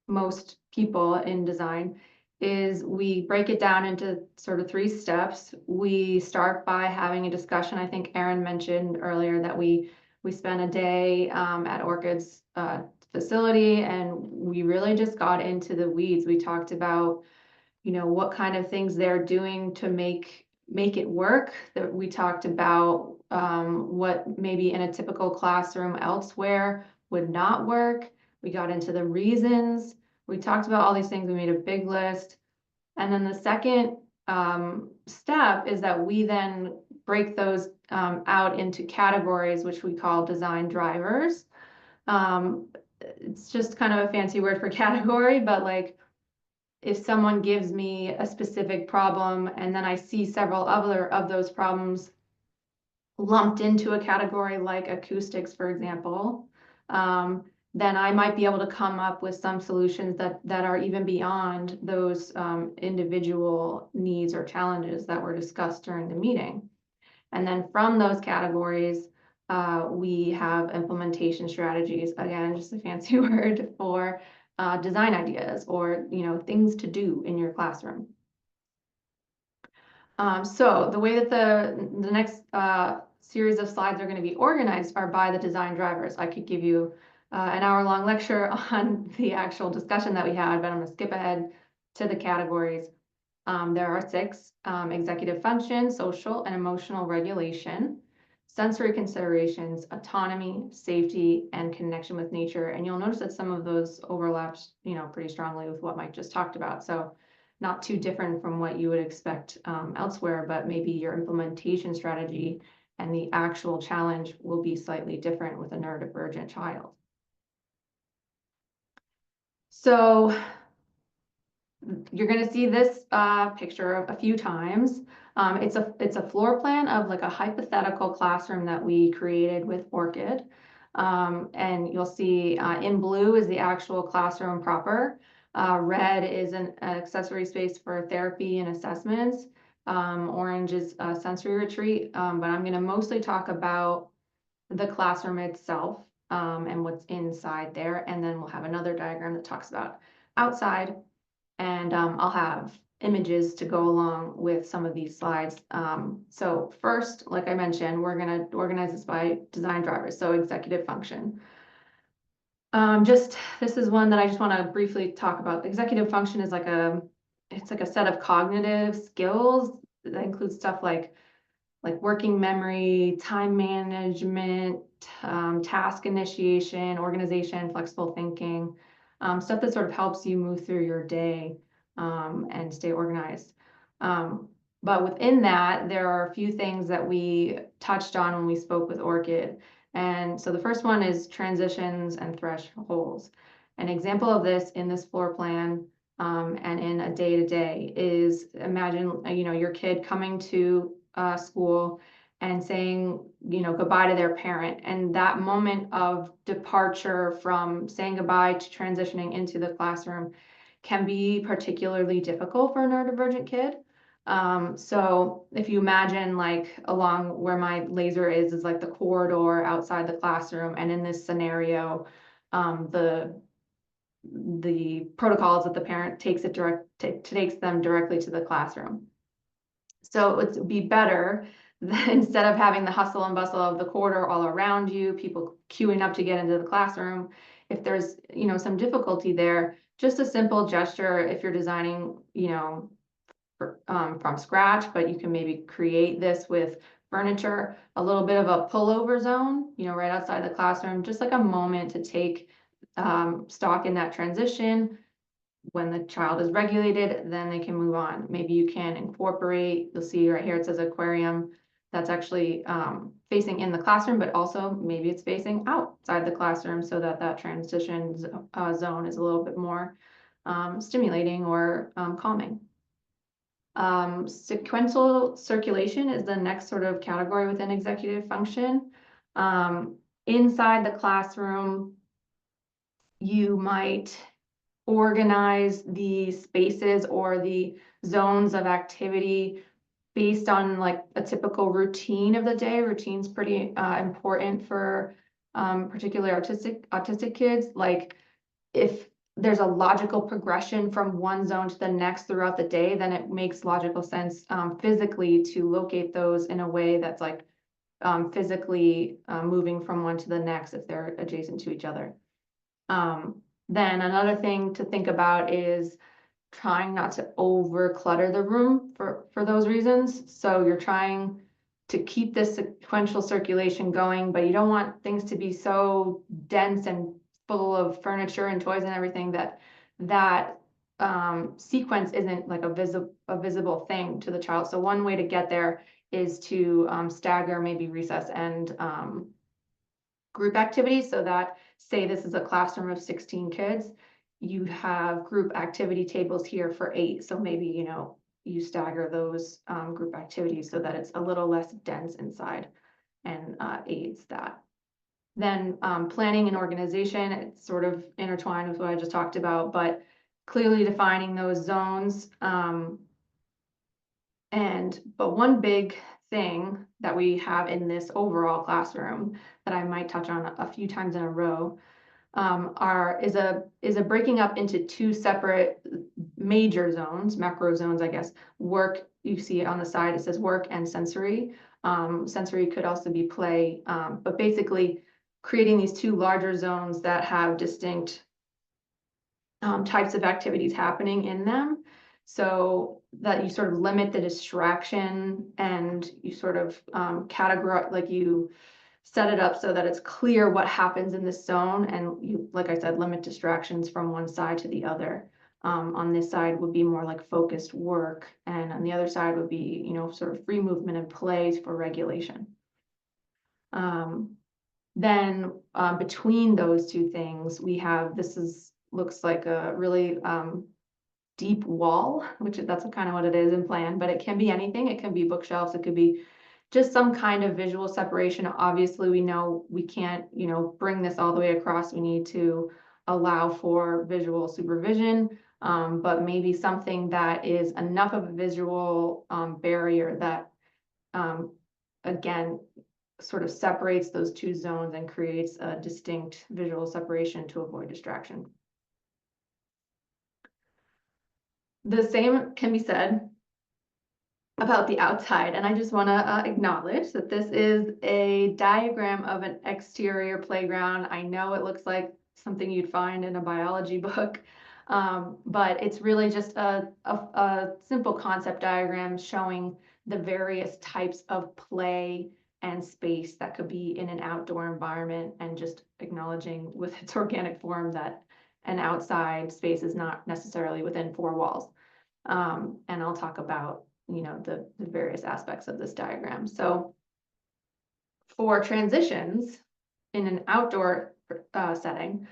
most people in design, is we break it down into sort of 3 steps. We start by having a discussion. I think Erin mentioned earlier that we spent a day at ORCID's facility, and we really just got into the weeds. We talked about, what kind of things they're doing to make it work. That we talked about what maybe in a typical classroom elsewhere would not work. We got into the reasons. We talked about all these things. We made a big list. And then the second step is that we then break those out into categories, which we call design drivers. It's just kind of a fancy word for category, but like if someone gives me a specific problem and then I see several other of those problems lumped into a category like acoustics, for example, then I might be able to come up with some solutions that are even beyond those individual needs or challenges that were discussed during the meeting. And then from those categories, we have implementation strategies, again, just a fancy word for design ideas or things to do in your classroom. So the way that the next series of slides are going to be organized are by the design drivers. I could give you an hour-long lecture on the actual discussion that we had, but I'm going to skip ahead to the categories. There are 6: executive function, social and emotional regulation, sensory considerations, autonomy, safety, and connection with nature. And you'll notice that some of those overlaps, pretty strongly with what Mike just talked about. So not too different from what you would expect elsewhere, but maybe your implementation strategy and the actual challenge will be slightly different with a neurodivergent child. So you're going to see this picture a few times. It's a floor plan of like a hypothetical classroom that we created with ORCID. And you'll see in blue is the actual classroom proper. Red is an accessory space for therapy and assessments. Orange is a sensory retreat. But I'm going to mostly talk about the classroom itself and what's inside there. And then we'll have another diagram that talks about outside. And I'll have images to go along with some of these slides. So first, like I mentioned, we're going to organize this by design drivers. So executive function. This is one that I just want to briefly talk about. Executive function is it's like a set of cognitive skills that includes stuff like working memory, time management, task initiation, organization, flexible thinking, stuff that sort of helps you move through your day and stay organized. But within that, there are a few things that we touched on when we spoke with ORCID. And so the first one is transitions and thresholds. An example of this in this floor plan and in a day-to-day is imagine, your kid coming to school and saying, goodbye to their parent. And that moment of departure from saying goodbye to transitioning into the classroom can be particularly difficult for a neurodivergent kid. So if you imagine like along where my laser is like the corridor outside the classroom. And in this scenario, the protocol is that the parent takes them directly to the classroom. So it would be better than instead of having the hustle and bustle of the corridor all around you, people queuing up to get into the classroom. If there's, some difficulty there, just a simple gesture, if you're designing, from scratch, but you can maybe create this with furniture, a little bit of a pullover zone, right outside the classroom, just like a moment to take stock in that transition. When the child is regulated, then they can move on. Maybe you can incorporate, you'll see right here, it says aquarium, that's actually facing in the classroom, but also maybe it's facing outside the classroom so that that transition zone is a little bit more stimulating or calming. Sequential circulation is the next sort of category within executive function. Inside the classroom, you might organize the spaces or the zones of activity based on like a typical routine of the day. Routine's pretty important for particularly autistic kids. Like if there's a logical progression from one zone to the next throughout the day, then it makes logical sense physically to locate those in a way that's like physically moving from one to the next if they're adjacent to each other. Then another thing to think about is trying not to over clutter the room for those reasons. So you're trying to keep this sequential circulation going, but you don't want things to be so dense and full of furniture and toys and everything that sequence isn't like a visible thing to the child. So one way to get there is to stagger maybe recess and group activities, so that say this is a classroom of 16 kids, you have group activity tables here for 8. So maybe, you know, you stagger those group activities so that it's a little less dense inside and aids that. Then planning and organization, it's sort of intertwined with what I just talked about, but clearly defining those zones. But one big thing that we have in this overall classroom that I might touch on a few times in a row is a breaking up into 2 separate major zones, macro zones, I guess. Work, you see it on the side, it says work and sensory. Sensory could also be play, but basically creating these 2 larger zones that have distinct types of activities happening in them, so that you sort of limit the distraction and you sort of categorize, like you set it up so that it's clear what happens in this zone, and you, like I said, limit distractions from one side to the other. On this side would be more like focused work, and on the other side would be, you know, sort of free movement and plays for regulation. Then between those 2 things, we have, looks like a really deep wall, which that's kind of what it is in plan, but it can be anything. It can be bookshelves, it could be just some kind of visual separation. Obviously, we know we can't, you know, bring this all the way across. We need to allow for visual supervision, but maybe something that is enough of a visual barrier that, again, sort of separates those 2 zones and creates a distinct visual separation to avoid distraction. The same can be said about the outside, and I just want to acknowledge that this is a diagram of an exterior playground. I know it looks like something you'd find in a biology book, but it's really just a simple concept diagram showing the various types of play and space that could be in an outdoor environment, and just acknowledging with its organic form that an outside space is not necessarily within 4 walls. And I'll talk about, you know, the various aspects of this diagram. So for transitions in an outdoor setting,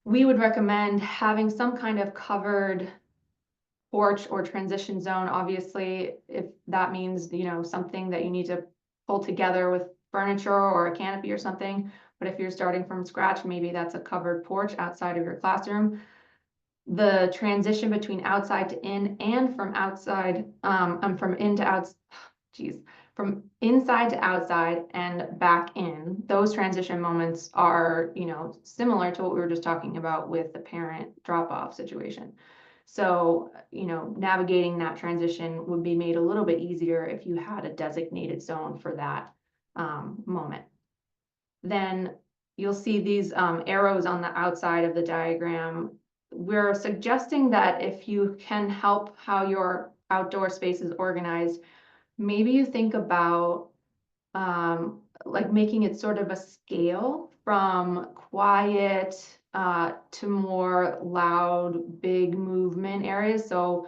we would recommend having some kind of covered porch or transition zone. Obviously, if that means, you know, something that you need to pull together with furniture or a canopy or something, but if you're starting from scratch, maybe that's a covered porch outside of your classroom. The transition between outside to in and from outside, from in to out, from inside to outside and back in, those transition moments are, you know, similar to what we were just talking about with the parent drop-off situation. So, you know, navigating that transition would be made a little bit easier if you had a designated zone for that moment. Then you'll see these arrows on the outside of the diagram. We're suggesting that if you can help how your outdoor space is organized, maybe you think about like making it sort of a scale from quiet to more loud, big movement areas. So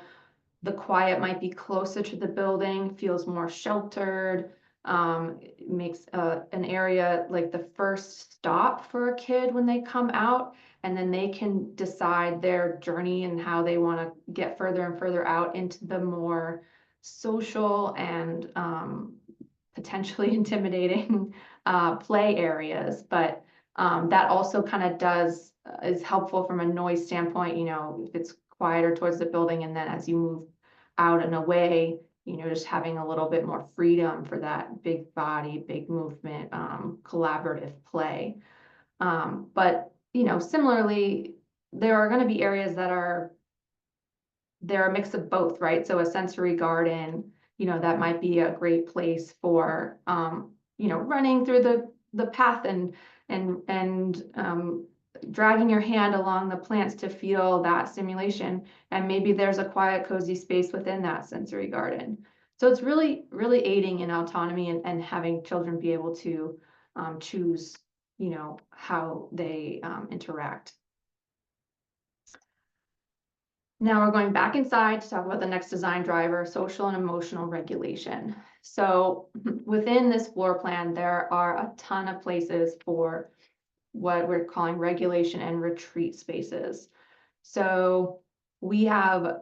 the quiet might be closer to the building, feels more sheltered. It makes an area like the first stop for a kid when they come out, and then they can decide their journey and how they want to get further and further out into the more social and potentially intimidating play areas. But that also kind of is helpful from a noise standpoint, you know, if it's quieter towards the building, and then as you move out and away, you know, just having a little bit more freedom for that big body, big movement, collaborative play. But, you know, similarly, there are going to be areas they're a mix of both, right? So a sensory garden, you know, that might be a great place for, you know, running through the path and dragging your hand along the plants to feel that stimulation. And maybe there's a quiet, cozy space within that sensory garden. So it's really, really aiding in autonomy and having children be able to choose, you know, how they interact. Now we're going back inside to talk about the next design driver, social and emotional regulation. So within this floor plan, there are a ton of places for what we're calling regulation and retreat spaces. So we have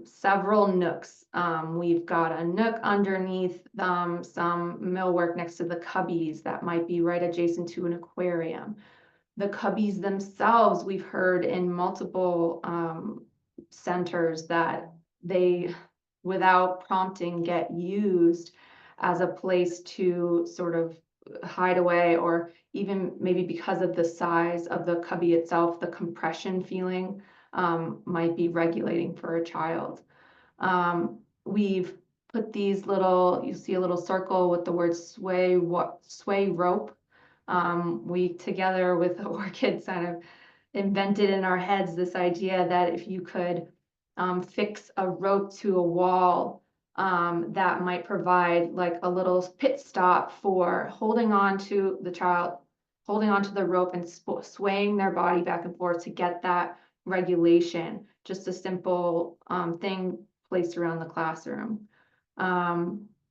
several nooks. We've got a nook underneath some millwork next to the cubbies that might be right adjacent to an aquarium. The cubbies themselves, we've heard in multiple centers that they, without prompting, get used as a place to sort of hide away, or even maybe because of the size of the cubby itself, the compression feeling might be regulating for a child. We've put these little, you see a little circle with the word sway rope. We, together with the orchids, kind of invented in our heads this idea that if you could fix a rope to a wall, that might provide like a little pit stop for holding on to the child, holding onto the rope and swaying their body back and forth to get that regulation. Just a simple thing placed around the classroom.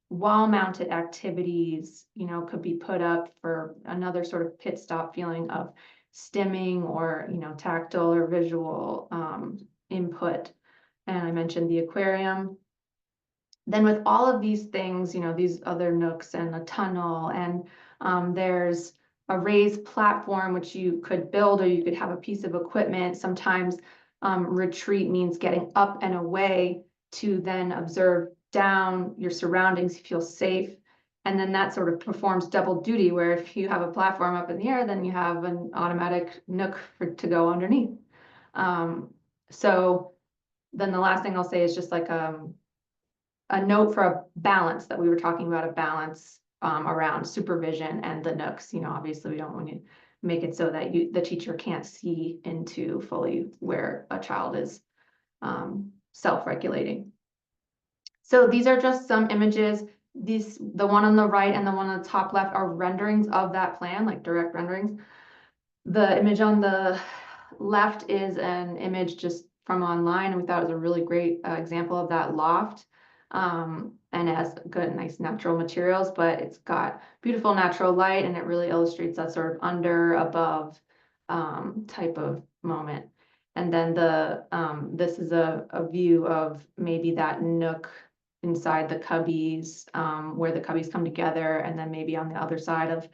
Wall-mounted activities, you know, could be put up for another sort of pit stop feeling of stimming or, you know, tactile or visual input. And I mentioned the aquarium. Then with all of these things, you know, these other nooks and a tunnel, and there's a raised platform which you could build, or you could have a piece of equipment. Sometimes retreat means getting up and away to then observe down your surroundings, feel safe. And then that sort of performs double duty, where if you have a platform up in the air, then you have an automatic nook to go underneath. So then the last thing I'll say is just like a note for a balance that we were talking about, a balance around supervision and the nooks. You know, obviously we don't want to make it so that the teacher can't see into fully where a child is self-regulating. So these are just some images. The one on the right and the one on the top left are renderings of that plan, like direct renderings. The image on the left is an image just from online, and we thought it was a really great example of that loft. And it has good, nice natural materials, but it's got beautiful natural light, and it really illustrates that sort of under, above type of moment. And then this is a view of maybe that nook inside the cubbies, where the cubbies come together, and then maybe on the other side of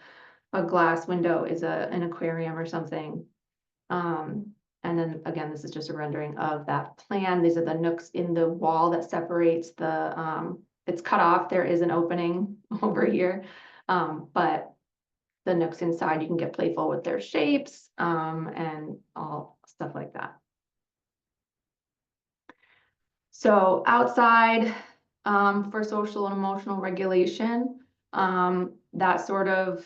a glass window is an aquarium or something. And then again, this is just a rendering of that plan. These are the nooks in the wall that separates it's cut off. There is an opening over here, but the nooks inside, you can get playful with their shapes and all stuff like that. So outside for social and emotional regulation, that sort of,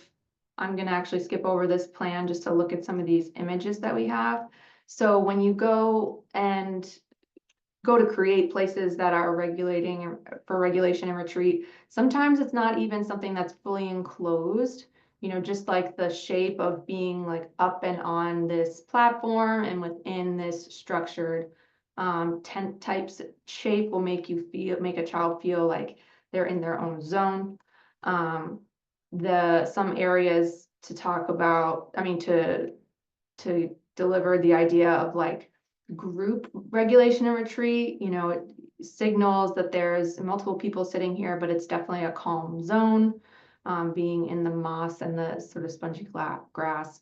I'm going to actually skip over this plan just to look at some of these images that we have. So when you go to create places that are regulating for regulation and retreat, sometimes it's not even something that's fully enclosed, you know, just like the shape of being like up and on this platform and within this structured tent types shape will make a child feel like they're in their own zone. Some areas to talk about, I mean, to deliver the idea of like group regulation and retreat, you know, it signals that there's multiple people sitting here, but it's definitely a calm zone, being in the moss and the sort of spongy grass.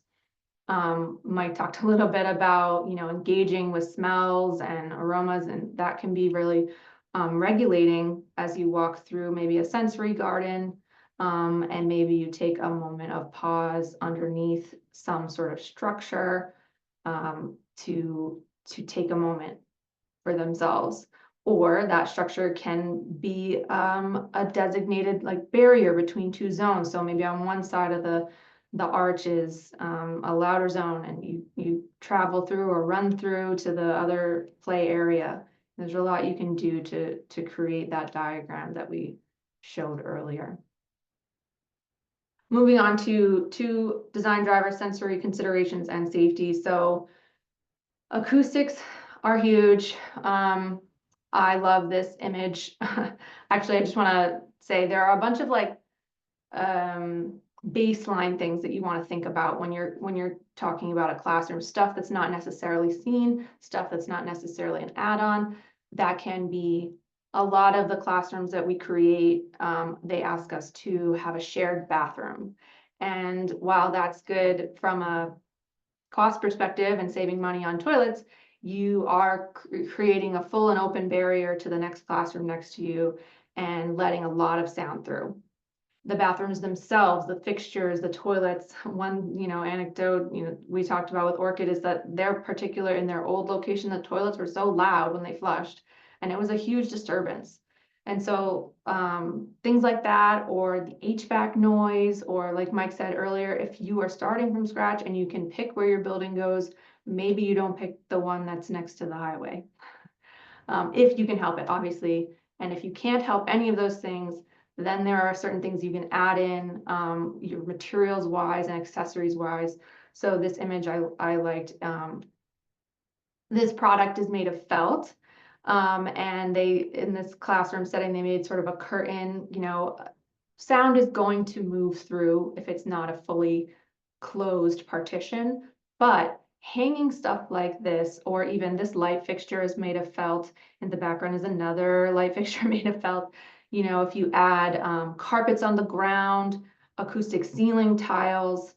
Mike talked a little bit about, you know, engaging with smells and aromas, and that can be really regulating as you walk through maybe a sensory garden, and maybe you take a moment of pause underneath some sort of structure, to take a moment for themselves. Or that structure can be a designated like barrier between two zones. So maybe on one side of the arch is a louder zone, and you travel through or run through to the other play area. There's a lot you can do to create that diagram that we showed earlier. Moving on to design driver sensory considerations and safety. So acoustics are huge. I love this image. Actually, I just want to say there are a bunch of like baseline things that you want to think about when you're talking about a classroom, stuff that's not necessarily seen, stuff that's not necessarily an add-on. That can be a lot of the classrooms that we create. They ask us to have a shared bathroom. And while that's good from a cost perspective and saving money on toilets, you are creating a full and open barrier to the next classroom next to you and letting a lot of sound through. The bathrooms themselves, the fixtures, the toilets. One, you know, anecdote, you know, we talked about with Orchid is that their particular, in their old location, the toilets were so loud when they flushed, and it was a huge disturbance. And so things like that, or the HVAC noise, or like Mike said earlier, if you are starting from scratch and you can pick where your building goes, maybe you don't pick the one that's next to the highway. If you can help it, obviously. And if you can't help any of those things, then there are certain things you can add in, your materials wise and accessories wise. So this image I liked. This product is made of felt. And they, in this classroom setting, they made sort of a curtain, you know, sound is going to move through if it's not a fully closed partition, but hanging stuff like this, or even this light fixture is made of felt. In the background is another light fixture made of felt. You know, if you add carpets on the ground, acoustic ceiling tiles,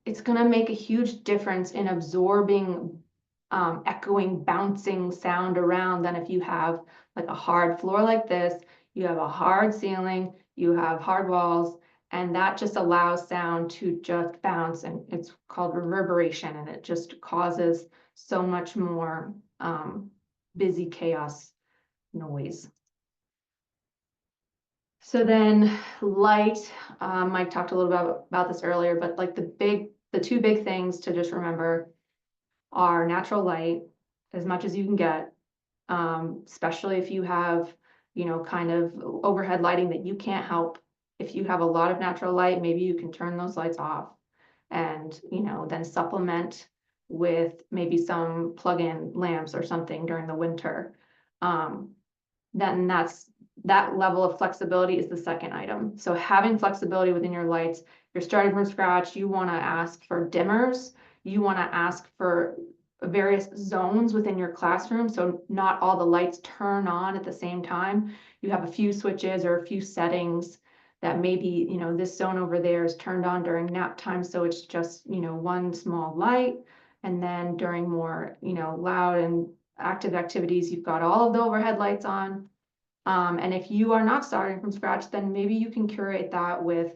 it's gonna make a huge difference in absorbing echoing, bouncing sound around than if you have like a hard floor like this, you have a hard ceiling, you have hard walls, and that just allows sound to just bounce, and it's called reverberation, and it just causes so much more busy chaos noise. So then light, Mike talked a little about this earlier, but like the two big things to just remember are natural light, as much as you can get, especially if you have, you know, kind of overhead lighting that you can't help. If you have a lot of natural light, maybe you can turn those lights off and, you know, then supplement with maybe some plug-in lamps or something during the winter. Then that level of flexibility is the second item. So having flexibility within your lights, you're starting from scratch, you want to ask for dimmers, you want to ask for various zones within your classroom, so not all the lights turn on at the same time. You have a few switches or a few settings that maybe, you know, this zone over there is turned on during nap time, so it's just, you know, one small light, and then during more, you know, loud and active activities, you've got all of the overhead lights on. And if you are not starting from scratch, then maybe you can curate that with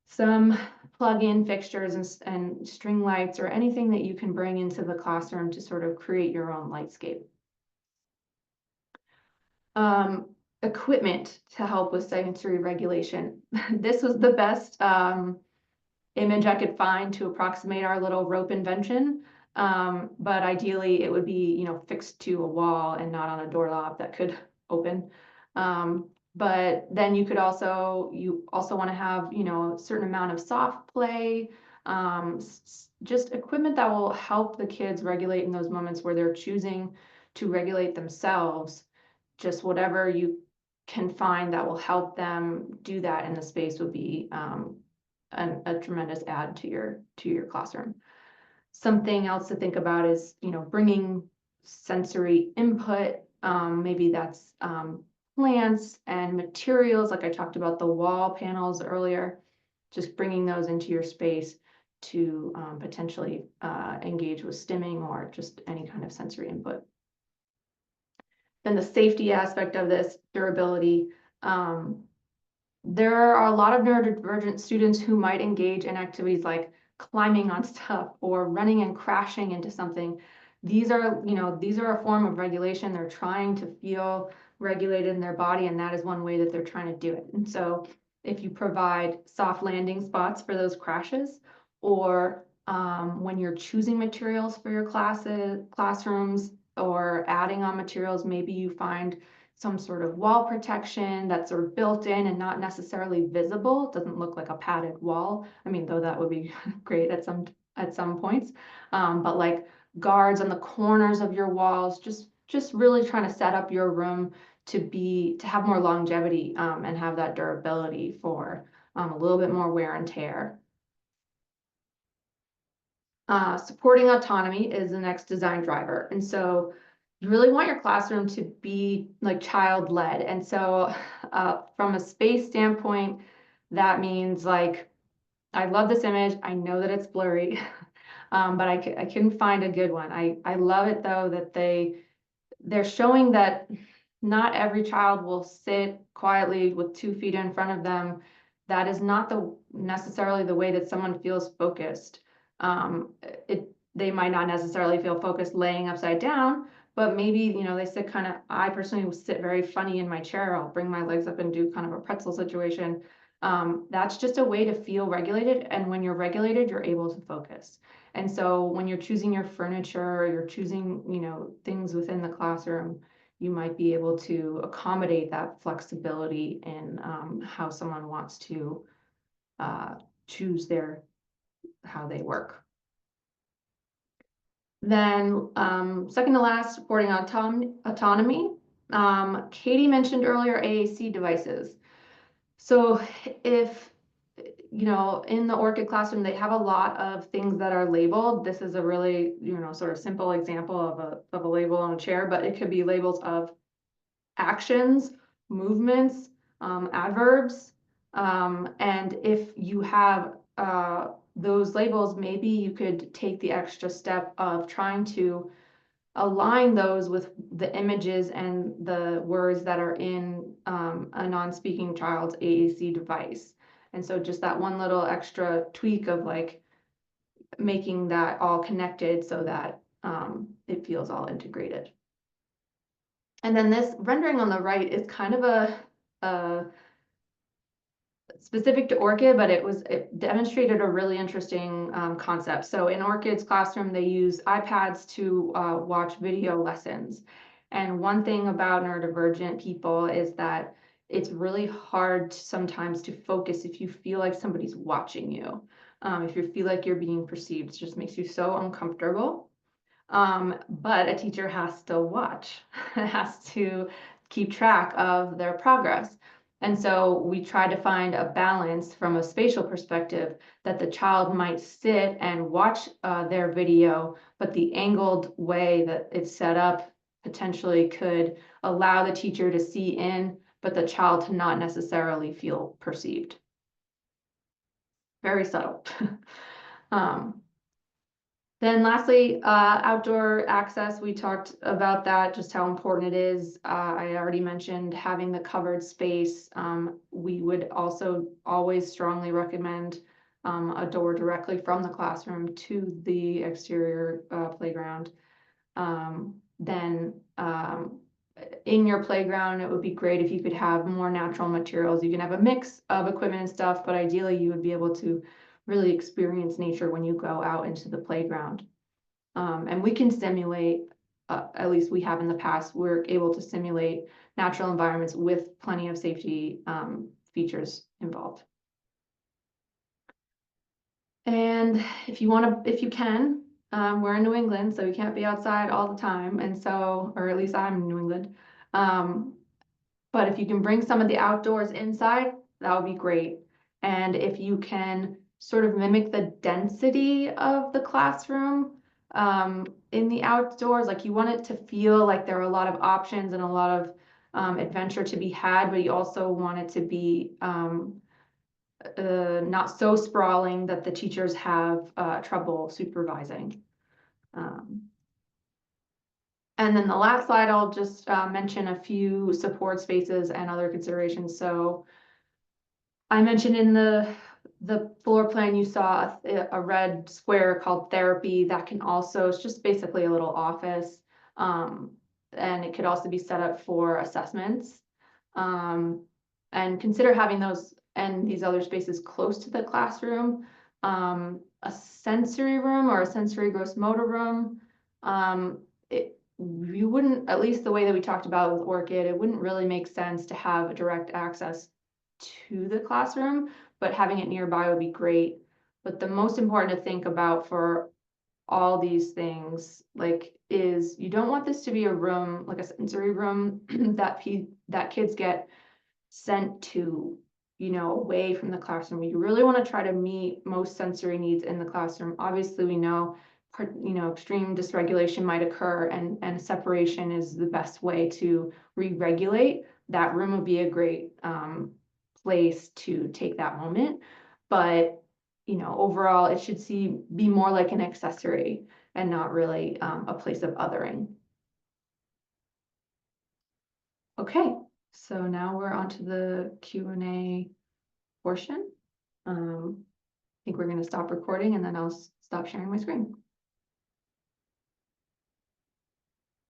some plug-in fixtures and string lights or anything that you can bring into the classroom to sort of create your own lightscape. Equipment to help with sensory regulation. This was the best image I could find to approximate our little rope invention. But ideally it would be, you know, fixed to a wall and not on a doorknob that could open. But then you also want to have, you know, a certain amount of soft play, just equipment that will help the kids regulate in those moments where they're choosing to regulate themselves. Just whatever you can find that will help them do that in the space would be a tremendous add to your classroom. Something else to think about is, bringing sensory input. Maybe that's plants and materials, like I talked about the wall panels earlier, just bringing those into your space to potentially engage with stimming or just any kind of sensory input. Then the safety aspect of this, durability. There are a lot of neurodivergent students who might engage in activities like climbing on stuff or running and crashing into something. These are a form of regulation. They're trying to feel regulated in their body, and that is one way that they're trying to do it. And so if you provide soft landing spots for those crashes, or when you're choosing materials for your classrooms, or adding on materials, maybe you find some sort of wall protection that's sort of built in and not necessarily visible. It doesn't look like a padded wall. I mean, though that would be great at some points. But like guards on the corners of your walls, just really trying to set up your room to have more longevity and have that durability for a little bit more wear and tear. Supporting autonomy is the next design driver. And so you really want your classroom to be like child-led. And so from a space standpoint, that means like, I love this image. I know that it's blurry, but I couldn't find a good one. I love it though, that they're showing that not every child will sit quietly with 2 feet in front of them. That is not necessarily the way that someone feels focused. They might not necessarily feel focused laying upside down, but maybe, they sit kind of, I personally will sit very funny in my chair. I'll bring my legs up and do kind of a pretzel situation. That's just a way to feel regulated. And when you're regulated, you're able to focus. And so when you're choosing your furniture, or you're choosing, things within the classroom, you might be able to accommodate that flexibility in how someone wants to choose how they work. Then second to last, supporting autonomy. Katie mentioned earlier AAC devices. So if, in the ORCID classroom, they have a lot of things that are labeled. This is a really, sort of simple example of a label on a chair, but it could be labels of actions, movements, adverbs. And if you have those labels, maybe you could take the extra step of trying to align those with the images and the words that are in a non-speaking child's AAC device. And so just that one little extra tweak of like making that all connected so that it feels all integrated. And then this rendering on the right is kind of a specific to ORCID, but it demonstrated a really interesting concept. So in ORCID's classroom, they use iPads to watch video lessons. And one thing about neurodivergent people is that it's really hard sometimes to focus if you feel like somebody's watching you. If you feel like you're being perceived, it just makes you so uncomfortable. But a teacher has to watch, has to keep track of their progress. And so we try to find a balance from a spatial perspective that the child might sit and watch their video, but the angled way that it's set up potentially could allow the teacher to see in, but the child to not necessarily feel perceived. Very subtle. Then lastly, outdoor access, we talked about that, just how important it is. I already mentioned having the covered space. We would also always strongly recommend a door directly from the classroom to the exterior playground. Then in your playground, it would be great if you could have more natural materials. You can have a mix of equipment and stuff, but ideally you would be able to really experience nature when you go out into the playground. And we can simulate, at least we have in the past, we're able to simulate natural environments with plenty of safety features involved. And if you can, we're in New England, so you can't be outside all the time. And so, or at least I'm in New England. But if you can bring some of the outdoors inside, that would be great. And if you can sort of mimic the density of the classroom in the outdoors, like you want it to feel like there are a lot of options and a lot of adventure to be had, but you also want it to be not so sprawling that the teachers have trouble supervising. And then the last slide, I'll just mention a few support spaces and other considerations. So I mentioned in the floor plan, you saw a red square called therapy that can also, it's just basically a little office. And it could also be set up for assessments. And consider having those and these other spaces close to the classroom. A sensory room or a sensory gross motor room. You wouldn't, at least the way that we talked about with Orchid, it wouldn't really make sense to have a direct access to the classroom, but having it nearby would be great. But the most important to think about for all these things, like, is you don't want this to be a room, like a sensory room that kids get sent to, you know, away from the classroom. You really want to try to meet most sensory needs in the classroom. Obviously, we know, you know, extreme dysregulation might occur, and separation is the best way to re-regulate. That room would be a great place to take that moment. But, you know, overall, it should be more like an accessory and not really a place of othering. Okay, so now we're on to the Q&A portion. I think we're going to stop recording and then I'll stop sharing my screen.